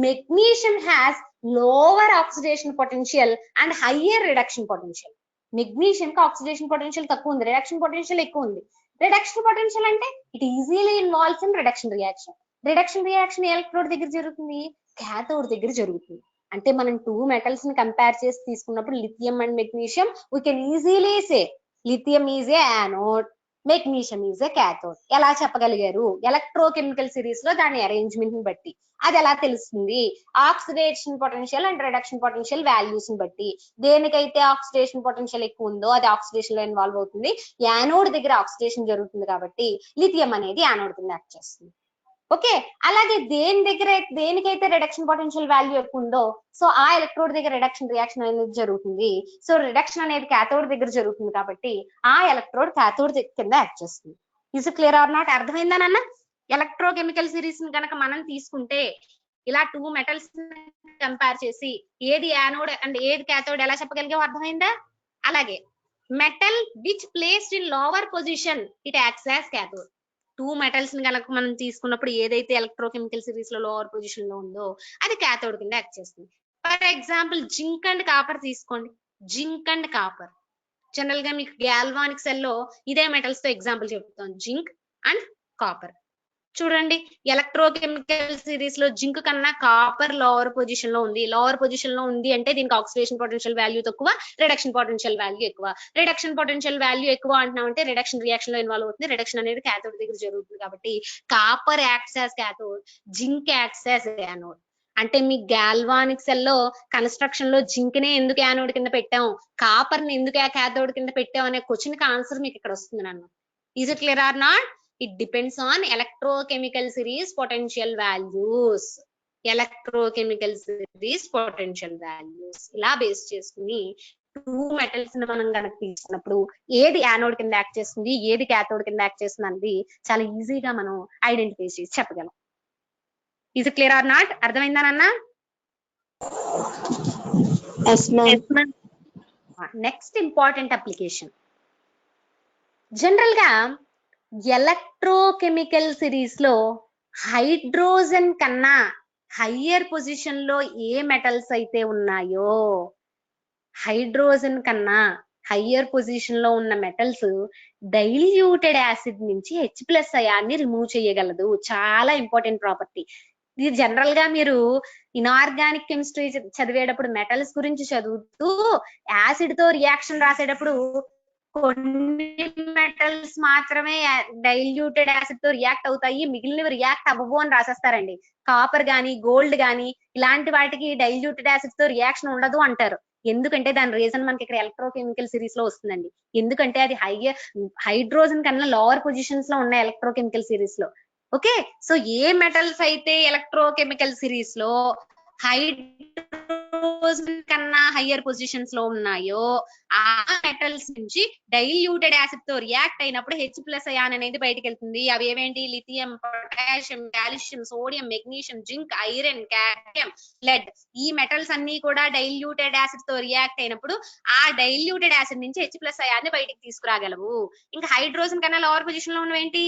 magnesium has lower oxidation potential and higher reduction potential. Magnesium కి ఆక్సిడేషన్ పొటెన్షియల్ తక్కువ ఉంది, రిడక్షన్ పొటెన్షియల్ ఎక్కువ ఉంది. రిడక్షన్ పొటెన్షియల్ అంటే it easily involves in reduction reaction. Reduction reaction electrode దగ్గర జరుగుతుంది, క్యాథోడ్ దగ్గర జరుగుతుంది. అంటే మనం 2 మెటల్స్ ని కంపేర్ చేసి తీసుకున్నప్పుడు lithium and magnesium we can easily say lithium is a anode, magnesium is a cathode. ఎలా చెప్పగలిగారు? ఎలక్ట్రోకెమికల్ సిరీస్ లో దాని అరేంజ్మెంట్ ని బట్టి. అది ఎలా తెలుస్తుంది? Oxidation potential and reduction potential values ని బట్టి. దేనికైతే ఆక్సిడేషన్ పొటెన్షియల్ ఎక్కువ ఉందో అది ఆక్సిడేషన్ లో ఇన్వాల్వ్ అవుతుంది. యానోడ్ దగ్గర ఆక్సిడేషన్ జరుగుతుంది కాబట్టి లిథియం అనేది యానోడ్ కింద యాక్ట్ చేస్తుంది. ఓకే, అలాగే దేనికైతే రిడక్షన్ పొటెన్షియల్ వాల్యూ ఎక్కువ ఉందో సో ఆ ఎలక్ట్రోడ్ దగ్గర రిడక్షన్ రియాక్షన్ అనేది జరుగుతుంది. సో రిడక్షన్ అనేది క్యాథోడ్ దగ్గర జరుగుతుంది కాబట్టి ఆ ఎలక్ట్రోడ్ క్యాథోడ్ కింద యాక్ట్ చేస్తుంది. Is clear or not? అర్థమైందా నాన్న? ఎలక్ట్రోకెమికల్ సిరీస్ ని కనుక మనం తీసుకుంటే ఇలా 2 మెటల్స్ కంపేర్ చేసి ఏది యానోడ్ అండ్ ఏది క్యాథోడ్ ఎలా చెప్పగలిగామో అర్థమైందా? అలాగే metal which placed in lower position it acts as cathode. 2 metals ని కనుక మనం తీసుకున్నప్పుడు ఏదైతే ఎలక్ట్రోకెమికల్ సిరీస్ లో లోవర్ పొజిషన్ లో ఉందో అది క్యాథోడ్ కింద యాక్ట్ చేస్తుంది. For example zinc and copper తీసుకోండి. జింక్ అండ్ కాపర్ జనరల్ గా మీకు గ్యాల్వానిక్ సెల్ లో ఇదే మెటల్స్ తో ఎగ్జాంపుల్ చెప్తాం, జింక్ అండ్ కాపర్. చూడండి, ఎలక్ట్రోకెమికల్ సిరీస్ లో జింక్ కన్నా కాపర్ లోవర్ పొజిషన్ లో ఉంది. లోవర్ పొజిషన్ లో ఉంది అంటే దీనికి ఆక్సిడేషన్ పొటెన్షియల్ వాల్యూ తక్కువ, రిడక్షన్ పొటెన్షియల్ వాల్యూ ఎక్కువ. రిడక్షన్ పొటెన్షియల్ వాల్యూ ఎక్కువ అంటున్నామంటే రిడక్షన్ రియాక్షన్ లో ఇన్వాల్వ్ అవుతుంది. రిడక్షన్ అనేది క్యాథోడ్ దగ్గర జరుగుతుంది కాబట్టి copper acts as cathode, zinc acts as anode. అంటే మీ గాల్వానిక్ సెల్ లో కన్స్ట్రక్షన్ లో జింక్ నే ఎందుకు యానోడ్ కింద పెట్టాం, కాపర్ ని ఎందుకు క్యాథోడ్ కింద పెట్టాం అనే క్వశ్చన్ కి ఆన్సర్ మీకు ఇక్కడ వస్తుంది నాన్న. Is it clear or not? It depends on electrochemical series potential values. Electrochemical series potential values ఇలా బేస్ చేసుకుని 2 మెటల్స్ ని మనం కనుక తీసుకున్నప్పుడు ఏది యానోడ్ కింద యాక్ట్ చేస్తుంది, ఏది క్యాథోడ్ కింద యాక్ట్ చేస్తుంది అనేది చాలా ఈజీగా మనం ఐడెంటిఫై చేసి చెప్పగలం. Is it clear or not? అర్థమైందా నాన్న? Yes, ma'am. Next important application. General గా ఎలక్ట్రోకెమికల్ సిరీస్ లో హైడ్రోజన్ కన్నా హయ్యర్ పొజిషన్ లో ఏ మెటల్స్ అయితే ఉన్నాయో, హైడ్రోజన్ కన్నా హయ్యర్ పొజిషన్ లో ఉన్న మెటల్స్ డైల్యూటెడ్ యాసిడ్ నుంచి H+ అయాన్ని రిమూవ్ చేయగలదు. చాలా ఇంపార్టెంట్ ప్రాపర్టీ ఇది. జనరల్ గా మీరు ఇనార్గానిక్ కెమిస్ట్రీ చదివేటప్పుడు మెటల్స్ గురించి చదువుతూ యాసిడ్ తో రియాక్షన్ రాసేటప్పుడు కొన్ని మెటల్స్ మాత్రమే డైల్యూటెడ్ యాసిడ్ తో రియాక్ట్ అవుతాయి, మిగిలినవి రియాక్ట్ అవ్వవు అని రాసేస్తారండి. కాపర్ గానీ గోల్డ్ గానీ ఇలాంటి వాటికి డైల్యూటెడ్ యాసిడ్ తో రియాక్షన్ ఉండదు అంటారు. ఎందుకంటే దాని రీజన్ మనకి ఇక్కడ ఎలక్ట్రోకెమికల్ సిరీస్ లో వస్తుందండి. ఎందుకంటే అది హైడ్రోజన్ కన్నా లోవర్ పొజిషన్స్ లో ఉన్న ఎలక్ట్రోకెమికల్ సిరీస్ లో. ఓకే, సో ఏ మెటల్స్ అయితే ఎలక్ట్రోకెమికల్ సిరీస్ లో హైడ్రోజన్ కన్నా హయ్యర్ పొజిషన్స్ లో ఉన్నాయో ఆ మెటల్స్ నుంచి డైల్యూటెడ్ యాసిడ్ తో రియాక్ట్ అయినప్పుడు H+ అయాన్ అనేది బయటకు వెళ్తుంది. అవి ఏవేంటి? Lithium, potassium, calcium, sodium, magnesium, zinc, iron, calcium, lead. ఈ మెటల్స్ అన్ని కూడా డైల్యూటెడ్ యాసిడ్ తో రియాక్ట్ అయినప్పుడు ఆ డైల్యూటెడ్ యాసిడ్ నుంచి H+ అయాన్ని బయటకు తీసుకురాగలవు. ఇంకా హైడ్రోజన్ కన్నా లోవర్ పొజిషన్ లో ఉన్నవేంటి?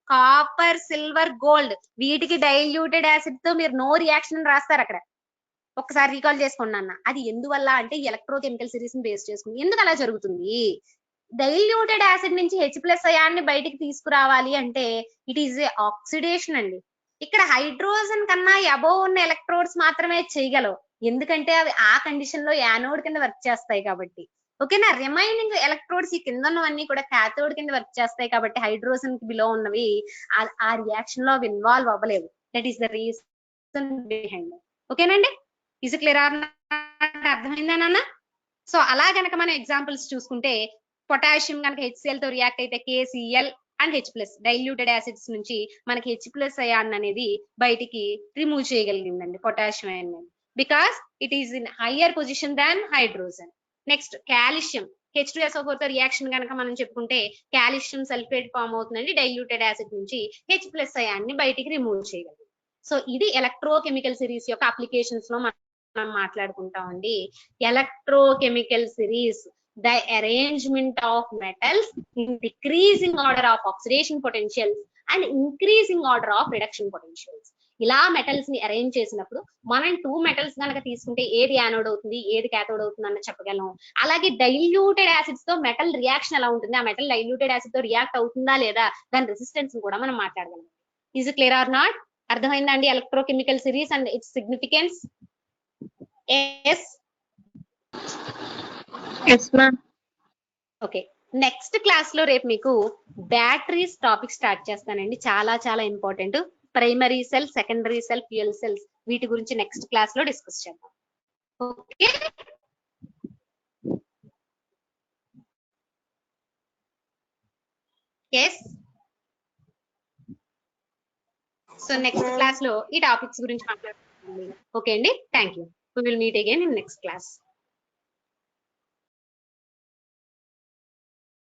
Copper, silver, gold. వీటికి డైల్యూటెడ్ యాసిడ్ తో మీరు నో రియాక్షన్ రాస్తారు అక్కడ. ఒక్కసారి రీకాల్ చేసుకోండి అన్న. అది ఎందువల్ల అంటే ఎలక్ట్రోకెమికల్ సిరీస్ ని బేస్ చేసుకుని. ఎందుకు అలా జరుగుతుంది? డైల్యూటెడ్ యాసిడ్ నుంచి H+ అయాన్ని బయటికి తీసుకురావాలి అంటే ఇట్ ఈస్ ఏ ఆక్సిడేషన్ అండి. ఇక్కడ హైడ్రోజన్ కన్నా అబోవ్ ఉన్న ఎలక్ట్రోడ్స్ మాత్రమే చేయగలవు, ఎందుకంటే అవి ఆ కండిషన్ లో యానోడ్ కింద వర్క్ చేస్తాయి కాబట్టి. ఓకేనా? రిమైనింగ్ ఎలక్ట్రోడ్స్ ఈ కింద ఉన్నవన్నీ కూడా క్యాథోడ్ కింద వర్క్ చేస్తాయి కాబట్టి హైడ్రోజన్ కి బిలో ఉన్నవి ఆ రియాక్షన్ లో ఇన్వాల్వ్ అవ్వలేవు. That is the reason behind. ఓకేనండి? Is clear? అర్థమైందా నాన్న? సో అలా గనక మనం ఎగ్జాంపుల్స్ చూసుకుంటే పొటాషియం కనుక HCl తో రియాక్ట్ అయితే KCl and H+ diluted acids నుంచి మనకి H+ అయాన్ అనేది బయటికి రిమూవ్ చేయగలిగిందండి potassium ion, because it is in higher position than hydrogen. Next calcium H2SO4 తో రియాక్షన్ కనుక మనం చెప్పుకుంటే కాల్షియం సల్ఫేట్ ఫామ్ అవుతుందండి, డైల్యూటెడ్ యాసిడ్ నుంచి H+ అయాన్ని బయటికి రిమూవ్ చేయగలిగింది. సో ఇది ఎలక్ట్రోకెమికల్ సిరీస్ యొక్క అప్లికేషన్స్ లో మనం మాట్లాడుకుంటామండి. Electrochemical series, the arrangement of metals in decreasing order of oxidation potentials and increasing order of reduction potentials. ఇలా మెటల్స్ ని అరేంజ్ చేసినప్పుడు మనం 2 మెటల్స్ కనుక తీసుకుంటే ఏది యానోడ్ అవుతుంది, ఏది క్యాథోడ్ అవుతుంది అన్న చెప్పగలం. అలాగే డైల్యూటెడ్ యాసిడ్స్ తో మెటల్ రియాక్షన్ ఎలా ఉంటుంది, ఆ మెటల్ డైల్యూటెడ్ యాసిడ్ తో రియాక్ట్ అవుతుందా లేదా, దాని రెసిస్టెన్స్ కూడా మనం మాట్లాడగలం. Is clear or not? అర్థమైందా అండి electrochemical series and its significance? Yes, ma'am. Okay, next class లో రేపు మీకు బ్యాటరీస్ టాపిక్ స్టార్ట్ చేస్తానండి. చాలా చాలా important. Primary cell, secondary cell, fuel cells, వీటి గురించి నెక్స్ట్ క్లాస్ లో డిస్కస్ చేద్దాం. Okay, yes. So next class లో ఈ టాపిక్స్ గురించి మాట్లాడుకుందాం. ఓకే అండి, thank you. We will meet again in next class.